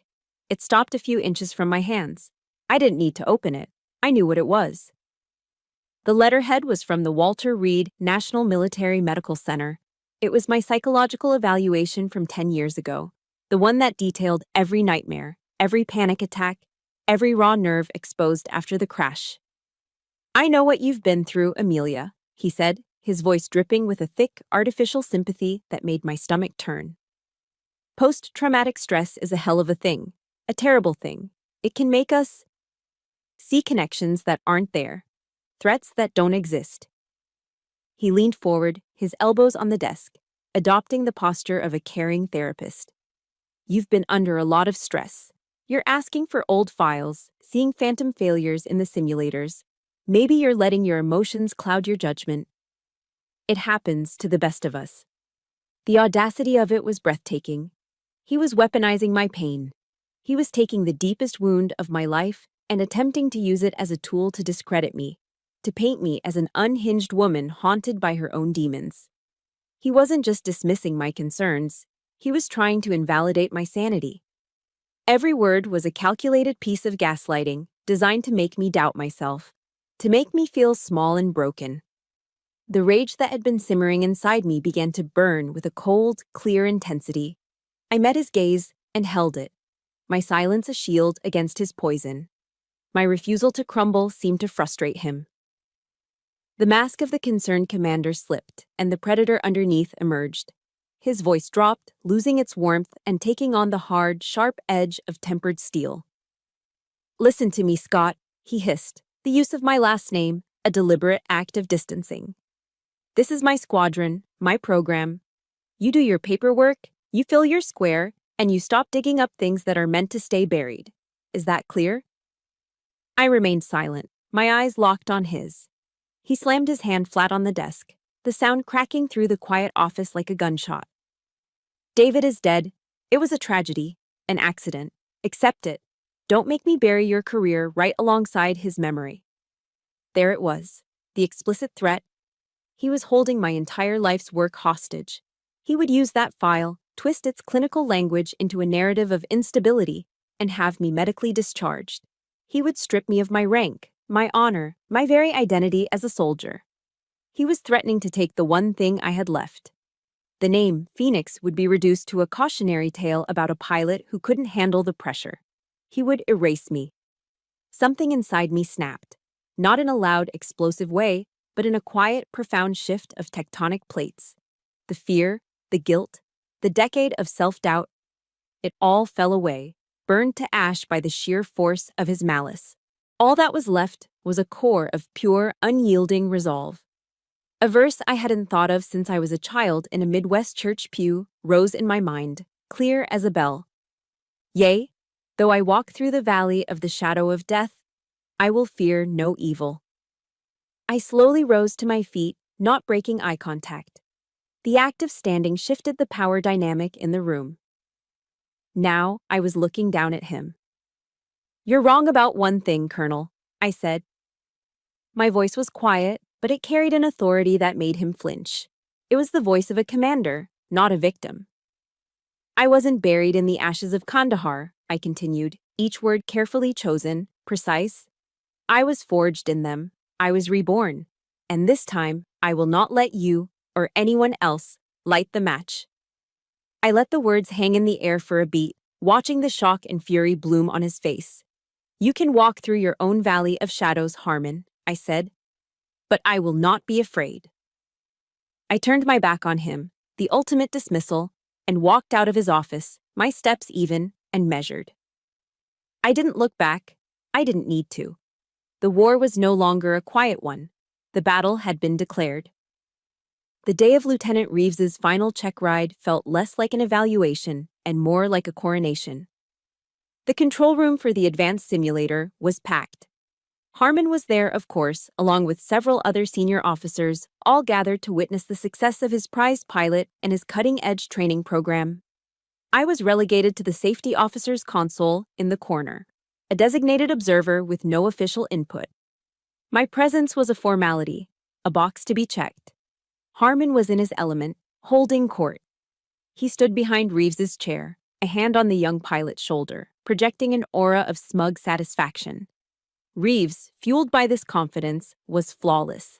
It stopped a few inches from my hands. I didn't need to open it. I knew what it was. The letterhead was from the Walter Reed National Military Medical Center. It was my psychological evaluation from 10 years ago, the one that detailed every nightmare, every panic attack, every raw nerve exposed after the crash. "I know what you've been through, Amelia," he said, his voice dripping with a thick, artificial sympathy that made my stomach turn. "Post-traumatic stress is a hell of a thing, a terrible thing. It can make us see connections that aren't there, threats that don't exist." He leaned forward, his elbows on the desk, adopting the posture of a caring therapist. "You've been under a lot of stress. You're asking for old files, seeing phantom failures in the simulators. Maybe you're letting your emotions cloud your judgment. It happens to the best of us." The audacity of it was breathtaking. He was weaponizing my pain. He was taking the deepest wound of my life and attempting to use it as a tool to discredit me, to paint me as an unhinged woman haunted by her own demons. He wasn't just dismissing my concerns, he was trying to invalidate my sanity. Every word was a calculated piece of gaslighting designed to make me doubt myself, to make me feel small and broken. The rage that had been simmering inside me began to burn with a cold, clear intensity. I met his gaze and held it, my silence a shield against his poison. My refusal to crumble seemed to frustrate him. The mask of the concerned commander slipped, and the predator underneath emerged. His voice dropped, losing its warmth and taking on the hard, sharp edge of tempered steel. "Listen to me, Scott," he hissed, the use of my last name, a a deliberate act of distancing. This is my squadron, my program. You do your paperwork, you fill your square, and you stop digging up things that are meant to stay buried. Is that clear? I remained silent, my eyes locked on his. He slammed his hand flat on the desk, the sound cracking through the quiet office like a gunshot. David is dead. It was a tragedy, an accident. Accept it. Don't make me bury your career right alongside his memory. There it was, the explicit threat. He was holding my entire life's work hostage. He would use that file, twist its clinical language into a narrative of instability, and have me medically discharged. He would strip me of my rank, my honor, my very identity as a soldier. He was threatening to take the one thing I had left. The name, Phoenix, would be reduced to a cautionary tale about a pilot who couldn't handle the pressure. He would erase me. Something inside me snapped, not in a loud, explosive way, but in a quiet, profound shift of tectonic plates. The fear, the guilt, the decade of self-doubt, it all fell away, burned to ash by the sheer force of his malice. All that was left was a core of pure, unyielding resolve. A verse I hadn't thought of since I was a child in a Midwest church pew rose in my mind, clear as a bell. Yea, though I walk through the valley of the shadow of death, I will fear no evil. I slowly rose to my feet, not breaking eye contact. The act of standing shifted the power dynamic in the room. Now I was looking down at him. You're wrong about one thing, Colonel, I said. My voice was quiet, but it carried an authority that made him flinch. It was the voice of a commander, not a victim. I wasn't buried in the ashes of Kandahar, I continued, each word carefully chosen, precise. I was forged in them. I was reborn. And this time, I will not let you, or anyone else, light the match. I let the words hang in the air for a beat, watching the shock and fury bloom on his face. You can walk through your own valley of shadows, Harmon, I said. But I will not be afraid. I turned my back on him, the ultimate dismissal, and walked out of his office, my steps even and measured. I didn't look back. I didn't need to. The war was no longer a quiet one. The battle had been declared. The day of Lieutenant Reeves's final check ride felt less like an evaluation and more like a coronation. The control room for the advanced simulator was packed. Harmon was there, of course, along with several other senior officers, all gathered to witness the success of his prized pilot and his cutting-edge training program. I was relegated to the safety officer's console in the corner, a designated observer with no official input. My presence was a formality, a box to be checked. Harmon was in his element, holding court. He stood behind Reeves's chair, a hand on the young pilot's shoulder, projecting an aura of smug satisfaction. Reeves, fueled by this confidence, was flawless.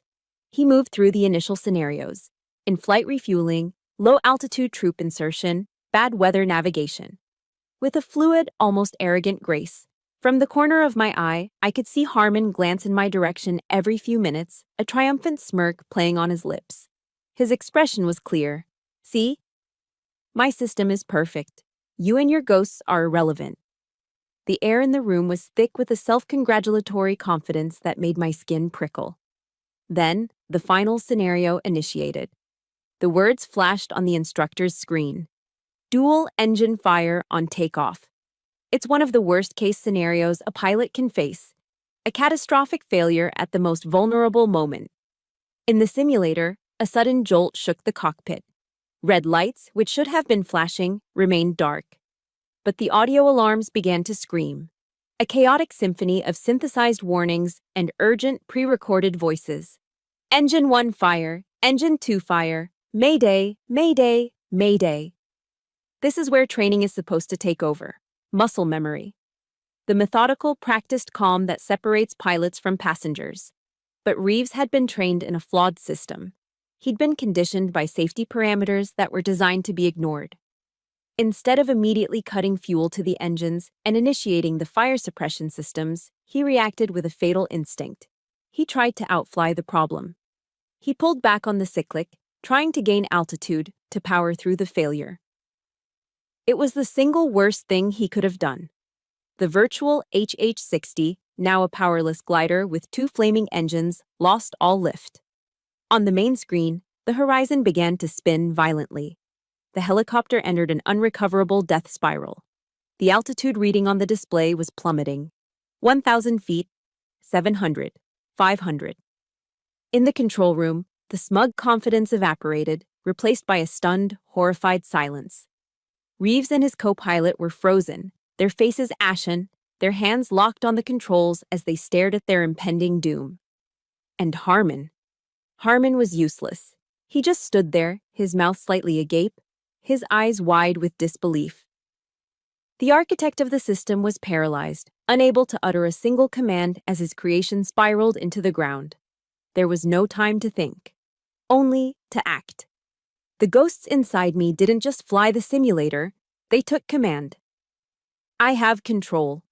He moved through the initial scenarios: in-flight refueling, low-altitude troop insertion, bad weather navigation. With a fluid, almost arrogant grace. From the corner of my eye, I could see Harmon glance in my direction every few minutes, a triumphant smirk playing on his lips. His expression was clear. See? My system is perfect. You and your ghosts are irrelevant. The air in the room was thick with a self-congratulatory confidence that made my skin prickle. Then, the final scenario initiated. The words flashed on the instructor's screen. Dual engine fire on takeoff. It's one of the worst-case scenarios a pilot can face. A catastrophic failure at the most vulnerable moment. In the simulator, a sudden jolt shook the cockpit. Red lights, which should have been flashing, remained dark. But the audio alarms began to scream. A chaotic symphony of synthesized warnings and urgent pre-recorded voices. Engine 1 fire, Engine 2 fire, Mayday, Mayday, Mayday. This is where training is supposed to take over. Muscle memory. The methodical, practiced calm that separates pilots from passengers. But Reeves had been trained in a flawed system. He'd been conditioned by safety parameters that were designed to be ignored. Instead of immediately cutting fuel to the engines and initiating the fire suppression systems, he reacted with a fatal instinct. He tried to outfly the problem. He pulled back on the cyclic, trying to gain altitude to power through the failure. It was the single worst thing he could have done. The virtual HH-60 now a powerless glider with two flaming engines, lost all lift. On the main screen, the horizon began to spin violently. The helicopter entered an unrecoverable death spiral. The altitude reading on the display was plummeting. 1,000 feet, 700, 500. In the control room, the smug confidence evaporated, replaced by a stunned, horrified silence. Reeves and his co-pilot were frozen, their faces ashen, their hands locked on the controls as they stared at their impending doom. And Harmon. Harmon was useless. He just stood there, his mouth slightly agape, his eyes wide with disbelief. The architect of the system was paralyzed, unable to utter a single command as his creation spiraled into the ground. There was no time to think, only to act. The ghosts inside me didn't just fly the simulator, they took command. I have control.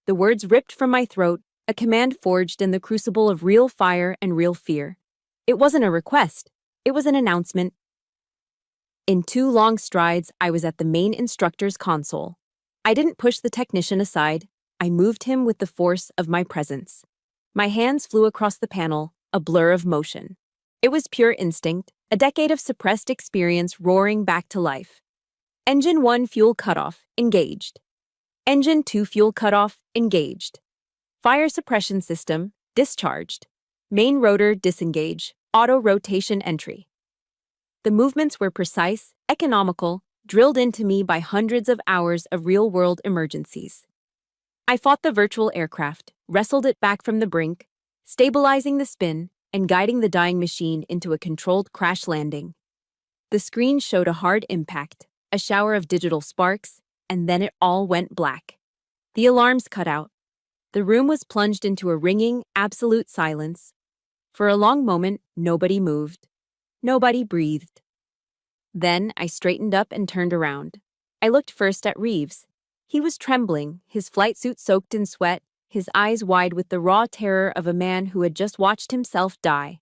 The words ripped from my throat, a command forged in the crucible of real fire and real fear. It wasn't a request, it was an announcement. In 2 long strides, I was at the main instructor's console. I didn't push the technician aside, I moved him with the force of my presence. My hands flew across the panel, a blur of motion. It was pure instinct, a decade of suppressed experience roaring back to life. Engine 1 fuel cutoff, engaged. Engine 2 fuel cutoff, engaged. Fire suppression system, discharged. Main rotor disengage, auto rotation entry. The movements were precise, economical, drilled into me by hundreds of hours of real-world emergencies. I fought the virtual aircraft, wrestled it back from the brink, stabilizing the spin and guiding the dying machine into a controlled crash landing. The screen showed a hard impact, a shower of digital sparks, and then it all went black. The alarms cut out. The room was plunged into a ringing, absolute silence. For a long moment, nobody moved. Nobody breathed. Then I straightened up and turned around. I looked first at Reeves. He was trembling, his flight suit soaked in sweat, his eyes wide with the raw terror of a man who had just watched himself die.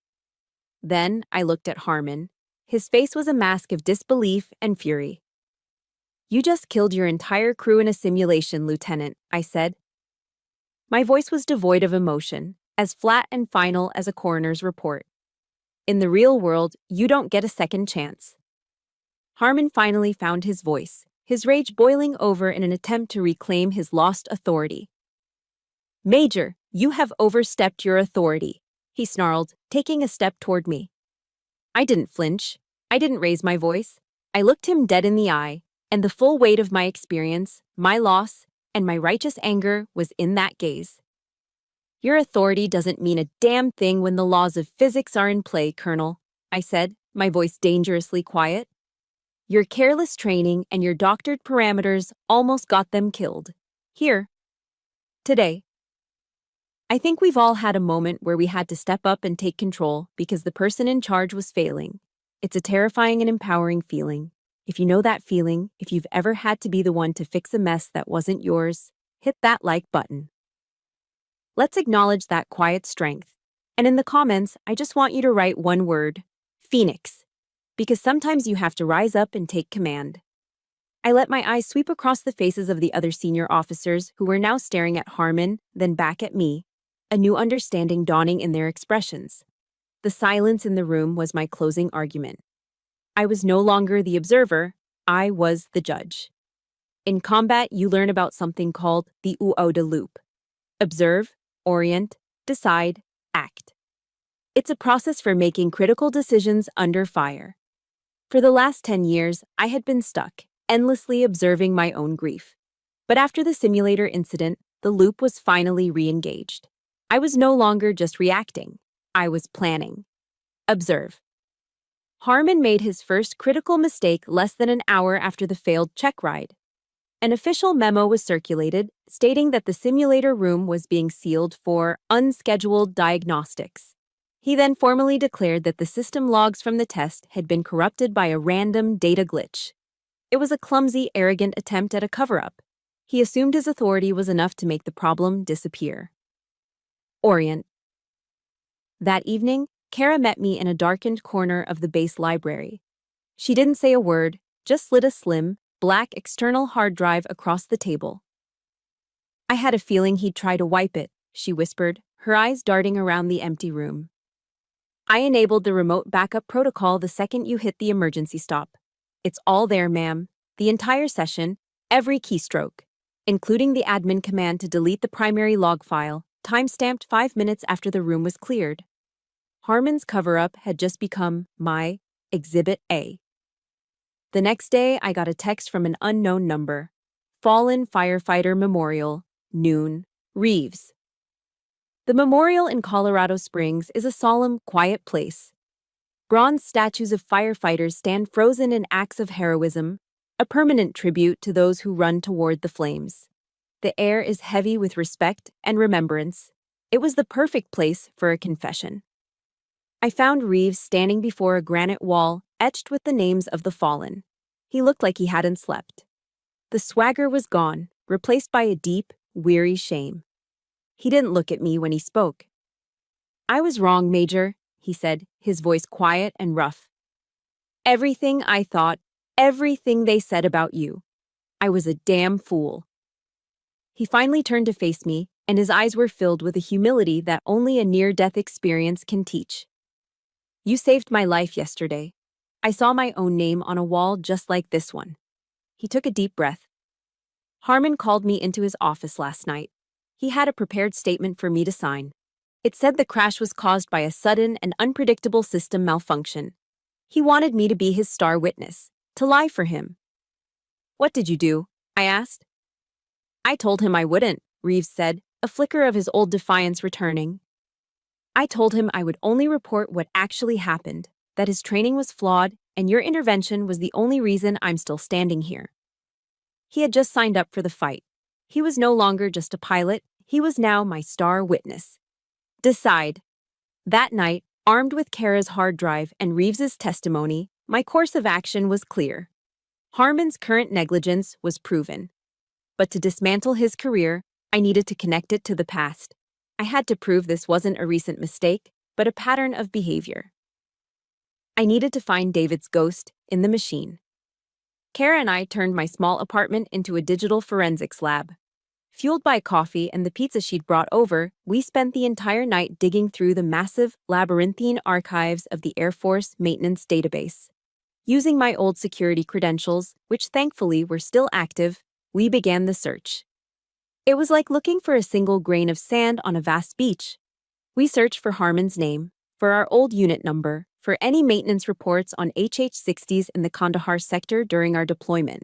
Then I looked at Harmon. His face was a mask of disbelief and fury. "You just killed your entire crew in a simulation, Lieutenant," I said. My voice was devoid of emotion, as flat and final as a coroner's report. In the real world, you don't get a second chance. Harmon finally found his voice, his rage boiling over in an attempt to reclaim his lost authority. "Major, you have overstepped your authority," he snarled, taking a step toward me. I didn't flinch. I didn't raise my voice. I looked him dead in the eye, and the full weight of my experience, my loss, and my righteous anger was in that gaze. "Your authority doesn't mean a damn thing when the laws of physics are in play, Colonel," I said, my voice dangerously quiet. "Your careless training and your doctored parameters almost got them killed. Here. Today." I think we've all had a moment where we had to step up and take control because the person in charge was failing. It's a terrifying and empowering feeling. If you know that feeling, if you've ever had to be the one to fix a mess that wasn't yours, hit that like button. Let's acknowledge that quiet strength. And in the comments, I just want you to write one word: Phoenix. Because sometimes you have to rise up and take command. I let my eyes sweep across the faces of the other senior officers who were now staring at Harmon, then back at me, a new understanding dawning in their expressions. The silence in the room was my closing argument. I was no longer the observer, I was the judge. In combat, you learn about something called the OODA loop. Observe, orient, decide, act. It's a process for making critical decisions under fire. For the last 10 years, I had been stuck, endlessly observing my own grief. But after the simulator incident, the loop was finally re-engaged. I was no longer just reacting. I was planning. Observe. Harmon made his first critical mistake less than an hour after the failed check ride. An official memo was circulated stating that the simulator room was being sealed for unscheduled diagnostics. He then formally declared that the system logs from the test had been corrupted by a random data glitch. It was a clumsy, arrogant attempt at a cover-up. He assumed his authority was enough to make the problem disappear. Orient. That evening, Kara met me in a darkened corner of the base library. She didn't say a word, just slid a slim, black external hard drive across the table. I had a feeling he'd try to wipe it, she whispered, her eyes darting around the empty room. I enabled the remote backup protocol the second you hit the emergency stop. It's all there, ma'am. The entire session, every keystroke, including the admin command to delete the primary log file, time-stamped 5 minutes after the room was cleared. Harmon's cover-up had just become my Exhibit A. The next day, I got a text from an unknown number. Fallen Firefighter Memorial, noon, Reeves. The memorial in Colorado Springs is a solemn, quiet place. Bronze statues of firefighters stand frozen in acts of heroism, a permanent tribute to those who run toward the flames. The air is heavy with respect and remembrance. It was the perfect place for a confession. I found Reeves standing before a granite wall etched with the names of the fallen. He looked like he hadn't slept. The swagger was gone, replaced by a deep, weary shame. He didn't look at me when he spoke. I was wrong, Major, he said, his voice quiet and rough. Everything I thought, everything they said about you. I was a damn fool. He finally turned to face me, and his eyes were filled with a humility that only a near-death experience can teach. You saved my life yesterday. I saw my own name on a wall just like this one. He took a deep breath. Harmon called me into his office last night. He had a prepared statement for me to sign. It said the crash was caused by a sudden and unpredictable system malfunction. He wanted me to be his star witness, to lie for him. What did you do? I asked. I told him I wouldn't, Reeves said, a flicker of his old defiance returning. I told him I would only report what actually happened, that his training was flawed, and your intervention was the only reason I'm still standing here. He had just signed up for the fight. He was no longer just a pilot, he was now my star witness. Decide. That night, armed with Kara's hard drive and Reeves's testimony, my course of action was clear. Harmon's current negligence was proven. But to dismantle his career, I needed to connect it to the past. I had to prove this wasn't a recent mistake, but a pattern of behavior. I needed to find David's ghost in the machine. Kara and I turned my small apartment into a digital forensics lab. Fueled by coffee and the pizza she'd brought over, we spent the entire night digging through the massive, labyrinthine archives of the Air Force Maintenance Database. Using my old security credentials, which thankfully were still active, we began the search. It was like looking for a single grain of sand on a vast beach. We searched for Harmon's name, for our old unit number, for any maintenance reports on HH-60s in the Kandahar sector during our deployment.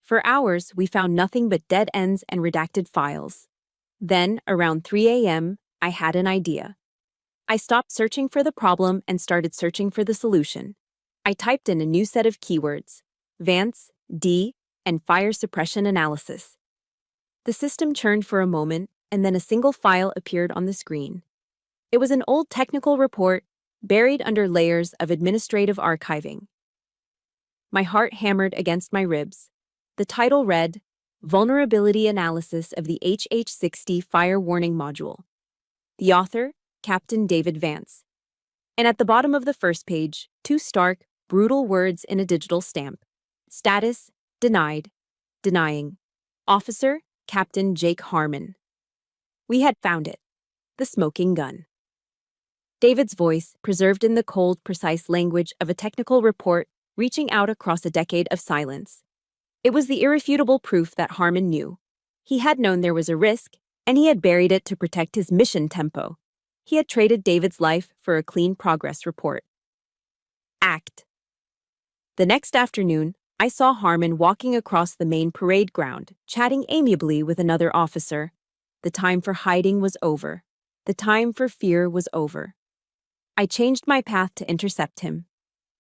For hours, we found nothing but dead ends and redacted files. Then, around 3 a.m., I had an idea. I stopped searching for the problem and started searching for the solution. I typed in a new set of keywords: Vance, D, and fire suppression analysis. The system churned for a moment, and then a single file appeared on the screen. It was an old technical report, buried under layers of administrative archiving. My heart hammered against my ribs. The title read, Vulnerability Analysis of the HH-60 Fire Warning Module. The author, Captain David Vance. And at the bottom of the first page, 2 stark, brutal words in a digital stamp. Status, denied. Denying. Officer, Captain Jake Harmon. We had found it. The smoking gun. David's voice, preserved in the cold, precise language of a technical report, reaching out across a decade of silence. It was the irrefutable proof that Harmon knew. He had known there was a risk, and he had buried it to protect his mission tempo. He had traded David's life for a clean progress report. Act. The next afternoon, I saw Harmon walking across the main parade ground, chatting amiably with another officer. The time for hiding was over. The time for fear was over. I changed my path to intercept him.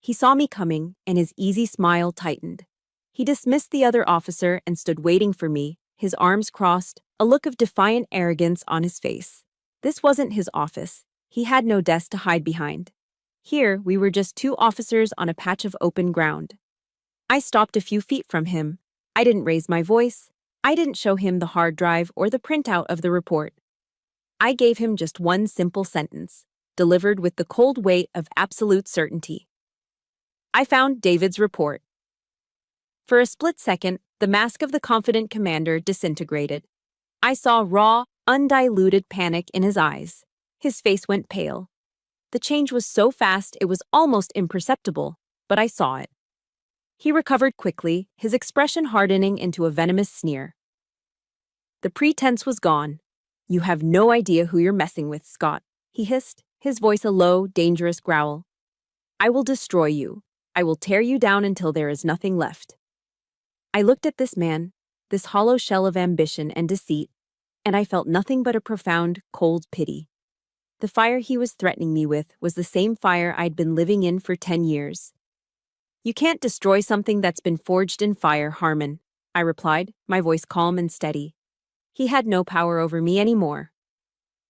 He saw me coming, and his easy smile tightened. He dismissed the other officer and stood waiting for me, his arms crossed, a look of defiant arrogance on his face. This wasn't his office. He had no desk to hide behind. Here, we were just 2 officers on a patch of open ground. I stopped a few feet from him. I didn't raise my voice. I didn't show him the hard drive or the printout of the report. I gave him just one simple sentence, delivered with the cold weight of absolute certainty. I found David's report. For a split second, the mask of the confident commander disintegrated. I saw raw, undiluted panic in his eyes. His face went pale. The change was so fast it was almost imperceptible, but I saw it. He recovered quickly, his expression hardening into a venomous sneer. The pretense was gone. "You have no idea who you're messing with, Scott," he hissed, his voice a low, dangerous growl. "I will destroy you. I will tear you down until there is nothing left." I looked at this man, this hollow shell of ambition and deceit, and I felt nothing but a profound, cold pity. The fire he was threatening me with was the same fire I'd been living in for 10 years. "You can't destroy something that's been forged in fire, Harmon," I replied, my voice calm and steady. He had no power over me anymore.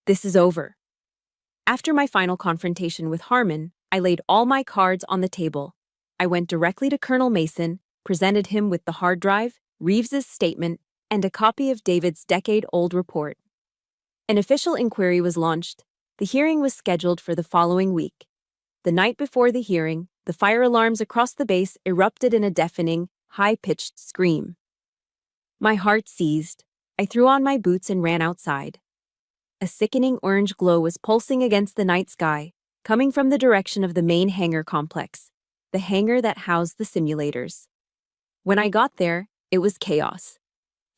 This is over. After my final confrontation with Harmon, I laid all my cards on the table. I went directly to Colonel Mason, presented him with the hard drive, Reeves's statement, and a copy of David's decade-old report. An official inquiry was launched. The hearing was scheduled for the following week. The night before the hearing, the fire alarms across the base erupted in a deafening, high-pitched scream. My heart seized. I threw on my boots and ran outside. A sickening orange glow was pulsing against the night sky, coming from the direction of the main hangar complex, the hangar that housed the simulators. When I got there, it was chaos.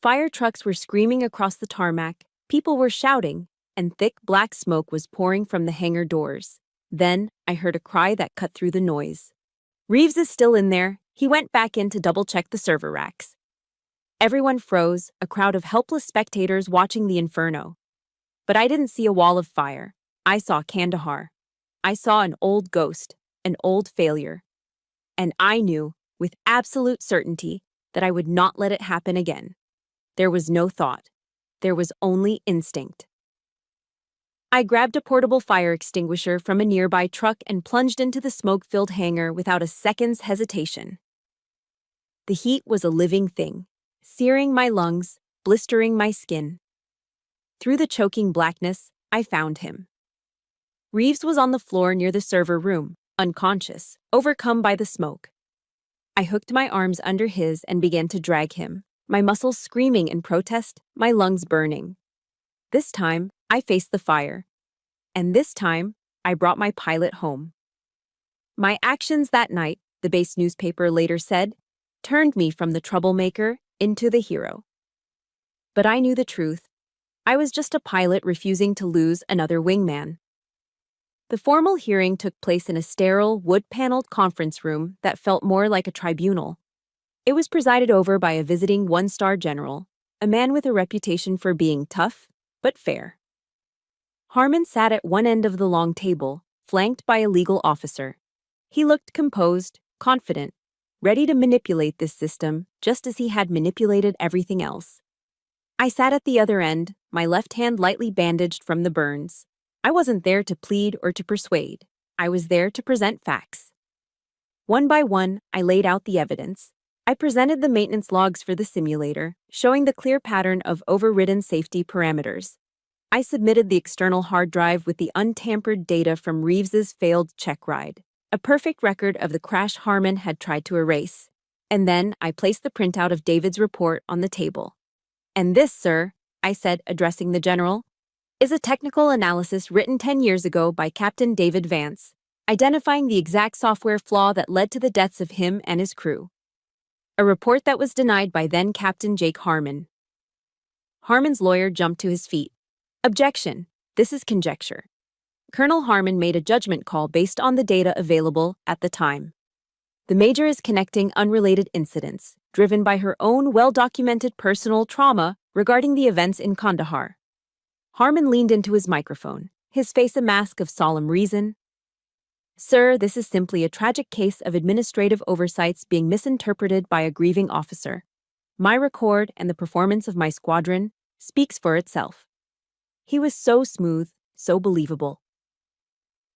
Fire trucks were screaming across the tarmac, people were shouting, and thick black smoke was pouring from the hangar doors. Then, I heard a cry that cut through the noise. "Reeves is still in there." He went back in to double-check the server racks. Everyone froze, a crowd of helpless spectators watching the inferno. But I didn't see a wall of fire. I saw Kandahar. I saw an old ghost, an old failure. And I knew, with absolute certainty, that I would not let it happen again. There was no thought. There was only instinct. I grabbed a portable fire extinguisher from a nearby truck and plunged into the smoke-filled hangar without a second's hesitation. The heat was a living thing, searing my lungs, blistering my skin. Through the choking blackness, I found him. Reeves was on the floor near the server room, unconscious, overcome by the smoke. I hooked my arms under his and began to drag him, my muscles screaming in protest, my lungs burning. This time, I faced the fire. And this time, I brought my pilot home. My actions that night, the base newspaper later said, turned me from the troublemaker into the hero. But I knew the truth. I was just a pilot refusing to lose another wingman. The formal hearing took place in a sterile, wood-paneled conference room that felt more like a tribunal. It was presided over by a visiting one-star general, a man with a reputation for being tough, but fair. Harmon sat at one end of the long table, flanked by a legal officer. He looked composed, confident, ready to manipulate this system just as he had manipulated everything else. I sat at the other end, my left hand lightly bandaged from the burns. I wasn't there to plead or to persuade. I was there to present facts. One by one, I laid out the evidence. I presented the maintenance logs for the simulator, showing the clear pattern of overridden safety parameters. I submitted the external hard drive with the untampered data from Reeves's failed check ride, a perfect record of the crash Harmon had tried to erase. And then I placed the printout of David's report on the table. "And this, sir," I said, addressing the general, "is a technical analysis written 10 years ago by Captain David Vance, identifying the exact software flaw that led to the deaths of him and his crew. A report that was denied by then-Captain Jake Harmon." Harmon's lawyer jumped to his feet. "Objection. This is conjecture. Colonel Harmon made a judgment call based on the data available at the time. The Major is connecting unrelated incidents, driven by her own well-documented personal trauma regarding the events in Kandahar." Harmon leaned into his microphone, his face a mask of solemn reason. "Sir, this is simply a tragic case of administrative oversights being misinterpreted by a grieving officer. My record and the performance of my squadron speaks for itself." He was so smooth, so believable.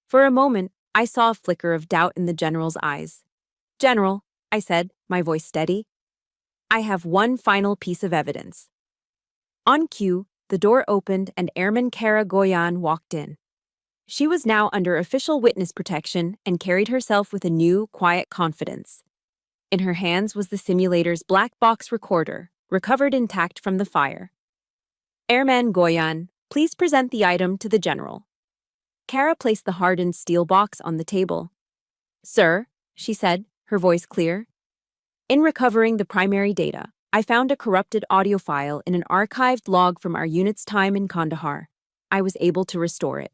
For a moment, I saw a flicker of doubt in the general's eyes. "General," I said, my voice steady, "I have one final piece of evidence." On cue, the door opened and Airman Kara Goyan walked in. She was now under official witness protection and carried herself with a new, quiet confidence. In her hands was the simulator's black box recorder, recovered intact from the fire. "Airman Goyan," Please present the item to the general. Kara placed the hardened steel box on the table. Sir, she said, her voice clear. In recovering the primary data, I found a corrupted audio file in an archived log from our unit's time in Kandahar. I was able to restore it.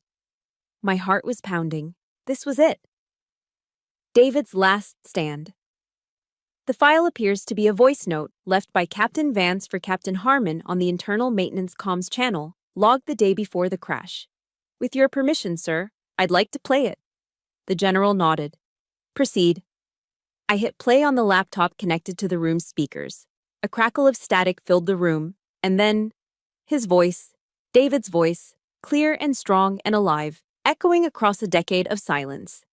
My heart was pounding. This was it. David's last stand. The file appears to be a voice note left by Captain Vance for Captain Harmon on the internal maintenance comms channel, logged the day before the crash. With your permission, sir, I'd like to play it. The general nodded. Proceed. I hit play on the laptop connected to the room's speakers. A crackle of static filled the room, and then his voice, David's voice, clear and strong and alive, echoing across a decade of silence.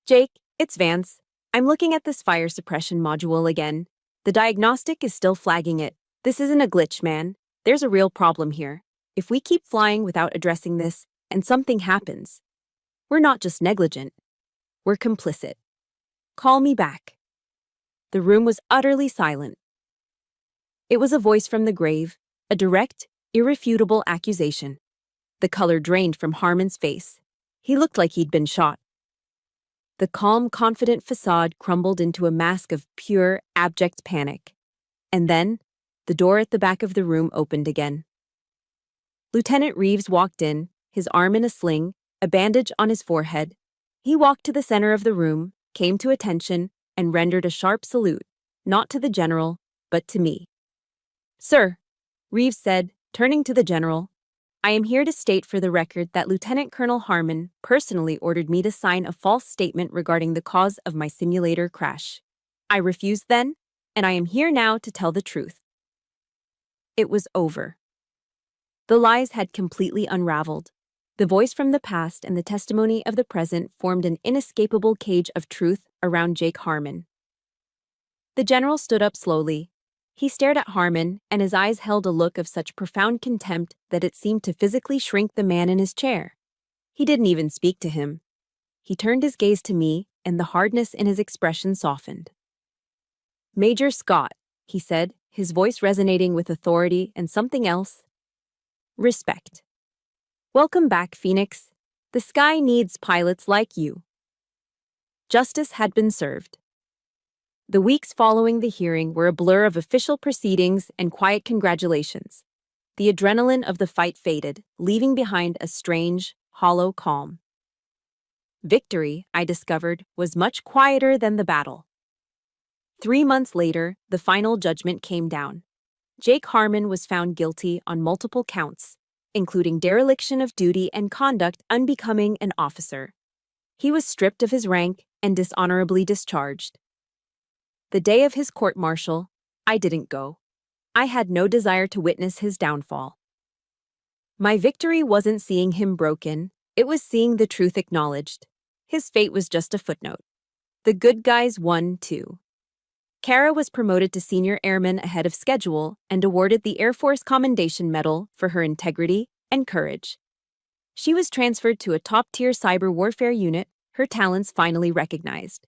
Jake, it's Vance. I'm looking at this fire suppression module again. The diagnostic is still flagging it. This isn't a glitch, man. There's a real problem here. If we keep flying without addressing this, and something happens, we're not just negligent. We're complicit. Call me back. The room was utterly silent. It was a voice from the grave, a direct, irrefutable accusation. The color drained from Harmon's face. He looked like he'd been shot. The calm, confident facade crumbled into a mask of pure, abject panic. And then, the door at the back of the room opened again. Lieutenant Reeves walked in, his arm in a sling, a bandage on his forehead. He walked to the center of the room, came to attention, and rendered a sharp salute, not to the general, but to me. Sir, Reeves said, turning to the general, I am here to state for the record that Lieutenant Colonel Harmon personally ordered me to sign a false statement regarding the cause of my simulator crash. I refused then, and I am here now to tell the truth. It was over. The lies had completely unraveled. The voice from the past and the testimony of the present formed an inescapable cage of truth around Jake Harmon. The general stood up slowly. He stared at Harmon, and his eyes held a look of such profound contempt that it seemed to physically shrink the man in his chair. He didn't even speak to him. He turned his gaze to me, and the hardness in his expression softened. Major Scott, he said, his voice resonating with authority and something else. Respect. Welcome back, Phoenix. The sky needs pilots like you. Justice had been served. The weeks following the hearing were a blur of official proceedings and quiet congratulations. The adrenaline of the fight faded, leaving behind a strange, hollow calm. Victory, I discovered, was much quieter than the battle. 3 months later, the final judgment came down. Jake Harmon was found guilty on multiple counts, including dereliction of duty and conduct unbecoming an officer. He was stripped of his rank and dishonorably discharged. The day of his court-martial, I didn't go. I had no desire to witness his downfall. My victory wasn't seeing him broken, it was seeing the truth acknowledged. His fate was just a footnote. The good guys won, too. Kara was promoted to senior airman ahead of schedule and awarded the Air Force Commendation Medal for her integrity and courage. She was transferred to a top-tier cyber warfare unit, her talents finally recognized.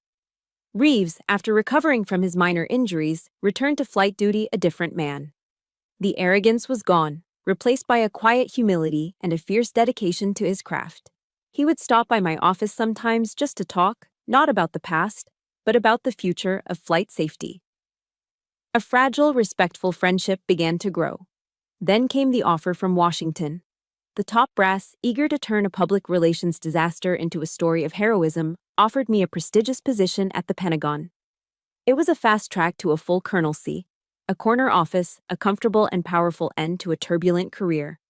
Reeves, after recovering from his minor injuries, returned to flight duty a different man. The arrogance was gone, replaced by a quiet humility and a fierce dedication to his craft. He would stop by my office sometimes just to talk, not about the past, but about the future of flight safety. A fragile, respectful friendship began to grow. Then came the offer from Washington. The top brass, eager to turn a public relations disaster into a story of heroism, offered me a prestigious position at the Pentagon. It was a fast track to a full colonelcy, a corner office, a comfortable and powerful end to a turbulent career.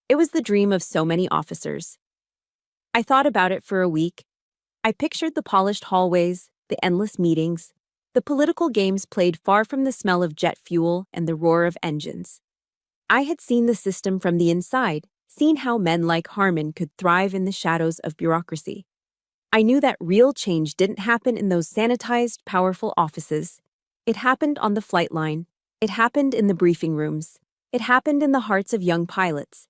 It was the dream of so many officers. I thought about it for a week. I pictured the polished hallways, the endless meetings, the political games played far from the smell of jet fuel and the roar of engines. I had seen the system from the inside, seen how men like Harmon could thrive in the shadows of bureaucracy. I knew that real change didn't happen in those sanitized, powerful offices. It happened on the flight line. It happened in the briefing rooms. It happened in the hearts of young pilots.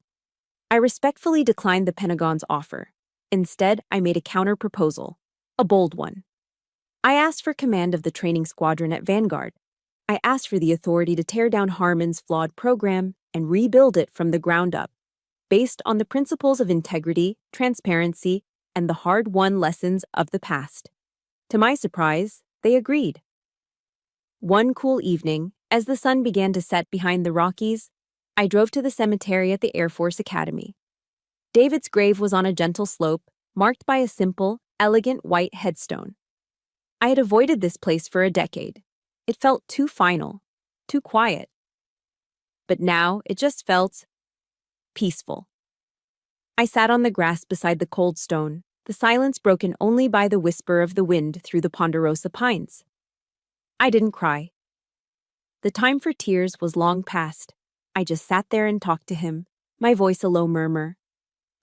I respectfully declined the Pentagon's offer. Instead, I made a counter-proposal, a bold one. I asked for command of the training squadron at Vanguard. I asked for the authority to tear down Harmon's flawed program and rebuild it from the ground up. based on the principles of integrity, transparency, and the hard-won lessons of the past. To my surprise, they agreed. One cool evening, as the sun began to set behind the Rockies, I drove to the cemetery at the Air Force Academy. David's grave was on a gentle slope, marked by a simple, elegant white headstone. I had avoided this place for a decade. It felt too final, too quiet. But now it just felt peaceful. I sat on the grass beside the cold stone, the silence broken only by the whisper of the wind through the ponderosa pines. I didn't cry. The time for tears was long past. I just sat there and talked to him, my voice a low murmur.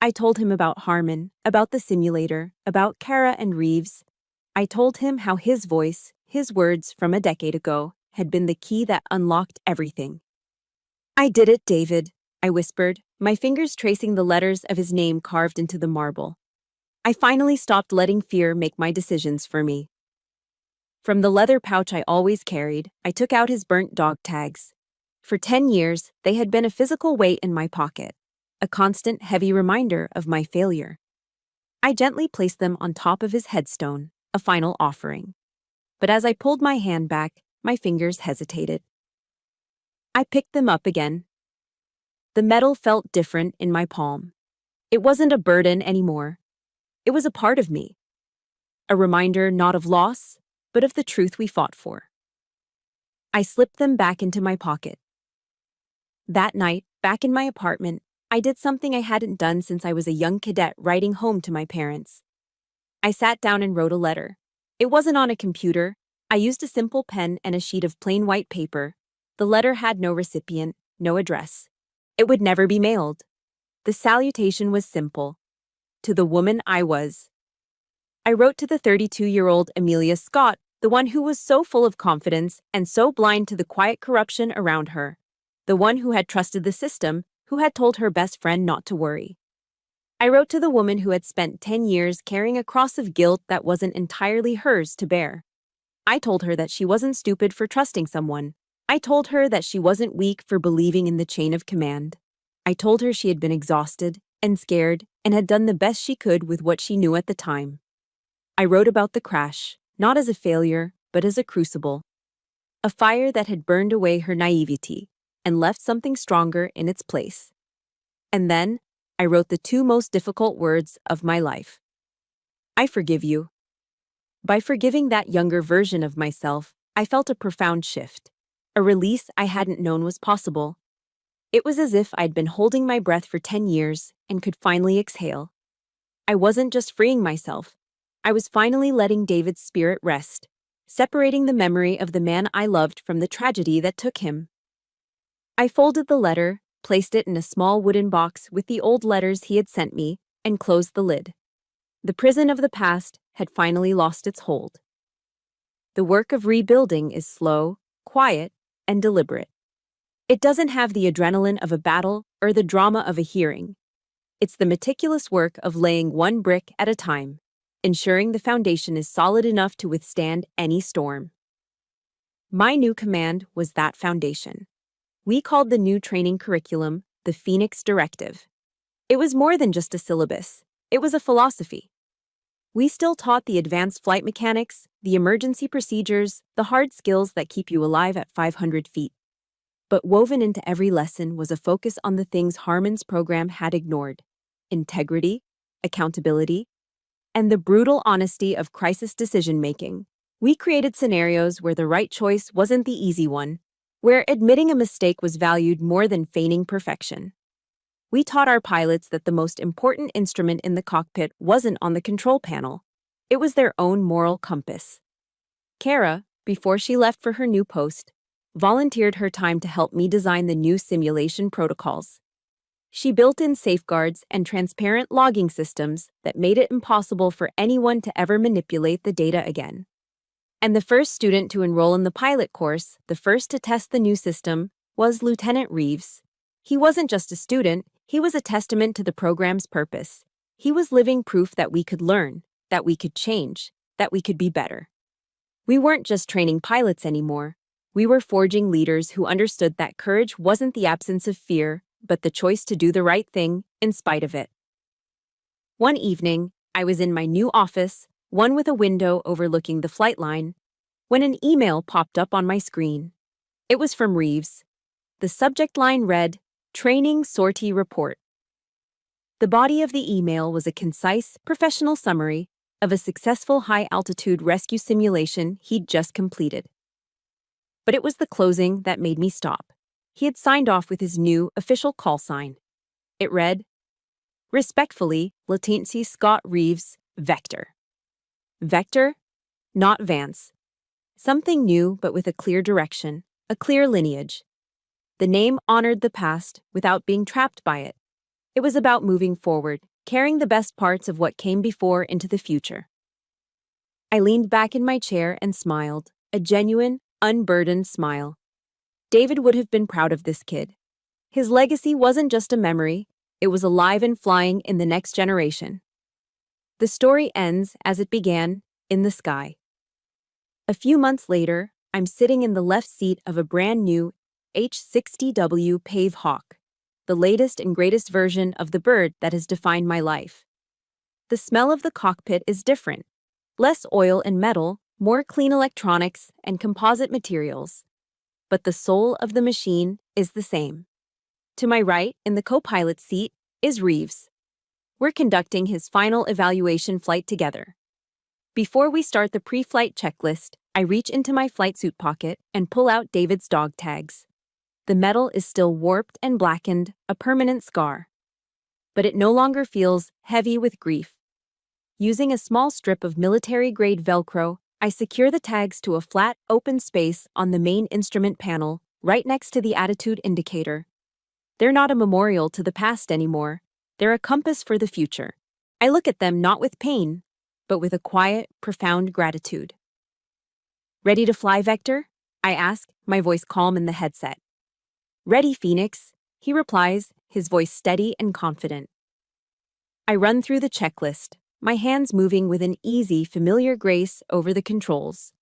I told him about Harmon, about the simulator, about Kara and Reeves. I told him how his voice, his words from a decade ago, had been the key that unlocked everything. "I did it, David," I whispered, my fingers tracing the letters of his name carved into the marble. I finally stopped letting fear make my decisions for me. From the leather pouch I always carried, I took out his burnt dog tags. For 10 years, they had been a physical weight in my pocket, a constant, heavy reminder of my failure. I gently placed them on top of his headstone, a final offering. But as I pulled my hand back, my fingers hesitated. I picked them up again. The metal felt different in my palm. It wasn't a burden anymore. It was a part of me. A reminder not of loss, but of the truth we fought for. I slipped them back into my pocket. That night, back in my apartment, I did something I hadn't done since I was a young cadet writing home to my parents. I sat down and wrote a letter. It wasn't on a computer. I used a simple pen and a sheet of plain white paper. The letter had no recipient, no address. It would never be mailed. The salutation was simple. To the woman I was. I wrote to the 32-year-old Amelia Scott, the one who was so full of confidence and so blind to the quiet corruption around her. The one who had trusted the system, who had told her best friend not to worry. I wrote to the woman who had spent 10 years carrying a cross of guilt that wasn't entirely hers to bear. I told her that she wasn't stupid for trusting someone. I told her that she wasn't weak for believing in the chain of command. I told her she had been exhausted and scared and had done the best she could with what she knew at the time. I wrote about the crash, not as a failure, but as a crucible. A fire that had burned away her naivety and left something stronger in its place. And then, I wrote the 2 most difficult words of my life. I forgive you. By forgiving that younger version of myself, I felt a profound shift, a release I hadn't known was possible. It was as if I'd been holding my breath for 10 years and could finally exhale. I wasn't just freeing myself. I was finally letting David's spirit rest, separating the memory of the man I loved from the tragedy that took him. I folded the letter, placed it in a small wooden box with the old letters he had sent me, and closed the lid. The prison of the past had finally lost its hold. The work of rebuilding is slow, quiet, and deliberate. It doesn't have the adrenaline of a battle or the drama of a hearing. It's the meticulous work of laying one brick at a time, ensuring the foundation is solid enough to withstand any storm. My new command was that foundation. We called the new training curriculum the Phoenix Directive. It was more than just a syllabus. It was a philosophy. We still taught the advanced flight mechanics, the emergency procedures, the hard skills that keep you alive at 500 feet. But woven into every lesson was a focus on the things Harmon's program had ignored: integrity, accountability, and the brutal honesty of crisis decision-making. We created scenarios where the right choice wasn't the easy one, where admitting a mistake was valued more than feigning perfection. We taught our pilots that the most important instrument in the cockpit wasn't on the control panel. It was their own moral compass. Kara, before she left for her new post, volunteered her time to help me design the new simulation protocols. She built in safeguards and transparent logging systems that made it impossible for anyone to ever manipulate the data again. And the first student to enroll in the pilot course, the first to test the new system, was Lieutenant Reeves. He wasn't just a student, he was a testament to the program's purpose. He was living proof that we could learn, that we could change, that we could be better. We weren't just training pilots anymore. We were forging leaders who understood that courage wasn't the absence of fear, but the choice to do the right thing in spite of it. One evening, I was in my new office, one with a window overlooking the flight line, when an email popped up on my screen. It was from Reeves. The subject line read, "Training Sortie Report." The body of the email was a concise, professional summary of a successful high-altitude rescue simulation he'd just completed. But it was the closing that made me stop. He had signed off with his new official call sign. It read, "Respectfully, Lieutenant Scott Reeves, Vector." Vector, not Vance. Something new but with a clear direction, a clear lineage. The name honored the past without being trapped by it. It was about moving forward, carrying the best parts of what came before into the future. I leaned back in my chair and smiled, a genuine, unburdened smile. David would have been proud of this kid. His legacy wasn't just a memory, it was alive and flying in the next generation. The story ends as it began, in the sky. A few months later, I'm sitting in the left seat of a brand new H-60W Pave Hawk, the latest and greatest version of the bird that has defined my life. The smell of the cockpit is different. Less oil and metal, more clean electronics and composite materials. But the soul of the machine is the same. To my right, in the co-pilot seat, is Reeves. We're conducting his final evaluation flight together. Before we start the pre-flight checklist, I reach into my flight suit pocket and pull out David's dog tags. The metal is still warped and blackened, a permanent scar. But it no longer feels heavy with grief. Using a small strip of military-grade Velcro, I secure the tags to a flat, open space on the main instrument panel, right next to the attitude indicator. They're not a memorial to the past anymore. They're a compass for the future. I look at them not with pain, but with a quiet, profound gratitude. "Ready to fly, Vector?" I ask, my voice calm in the headset. "Ready, Phoenix," he replies, his voice steady and confident. I run through the checklist, my hands moving with an easy, familiar grace over the controls.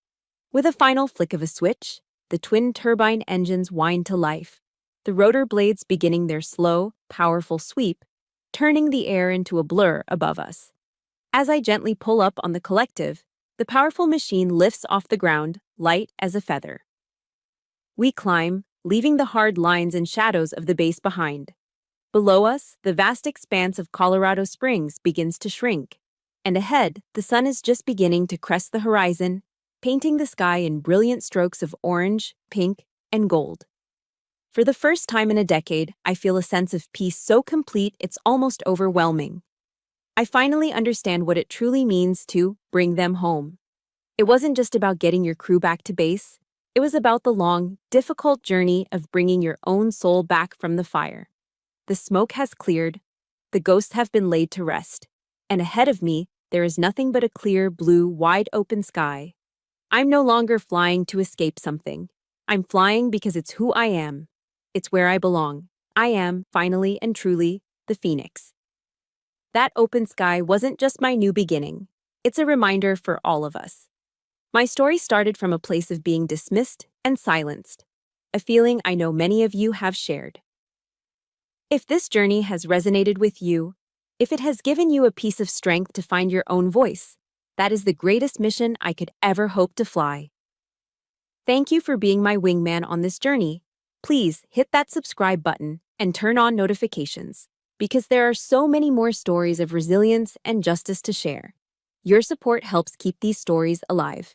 With a final flick of a switch, the twin turbine engines wind to life, the rotor blades beginning their slow, powerful sweep, turning the air into a blur above us. As I gently pull up on the collective, the powerful machine lifts off the ground, light as a feather. We climb, leaving the hard lines and shadows of the base behind. Below us, the vast expanse of Colorado Springs begins to shrink, and ahead, the sun is just beginning to crest the horizon, painting the sky in brilliant strokes of orange, pink, and gold. For the first time in a decade, I feel a sense of peace so complete it's almost overwhelming. I finally understand what it truly means to bring them home. It wasn't just about getting your crew back to base. It was about the long, difficult journey of bringing your own soul back from the fire. The smoke has cleared, the ghosts have been laid to rest, and ahead of me, there is nothing but a clear, blue, wide-open sky. I'm no longer flying to escape something. I'm flying because it's who I am. It's where I belong. I am, finally and truly, the Phoenix. That open sky wasn't just my new beginning. It's a reminder for all of us. My story started from a place of being dismissed and silenced, a feeling I know many of you have shared. If this journey has resonated with you, if it has given you a piece of strength to find your own voice, that is the greatest mission I could ever hope to fly. Thank you for being my wingman on this journey. Please hit that subscribe button and turn on notifications, because there are so many more stories of resilience and justice to share. Your support helps keep these stories alive.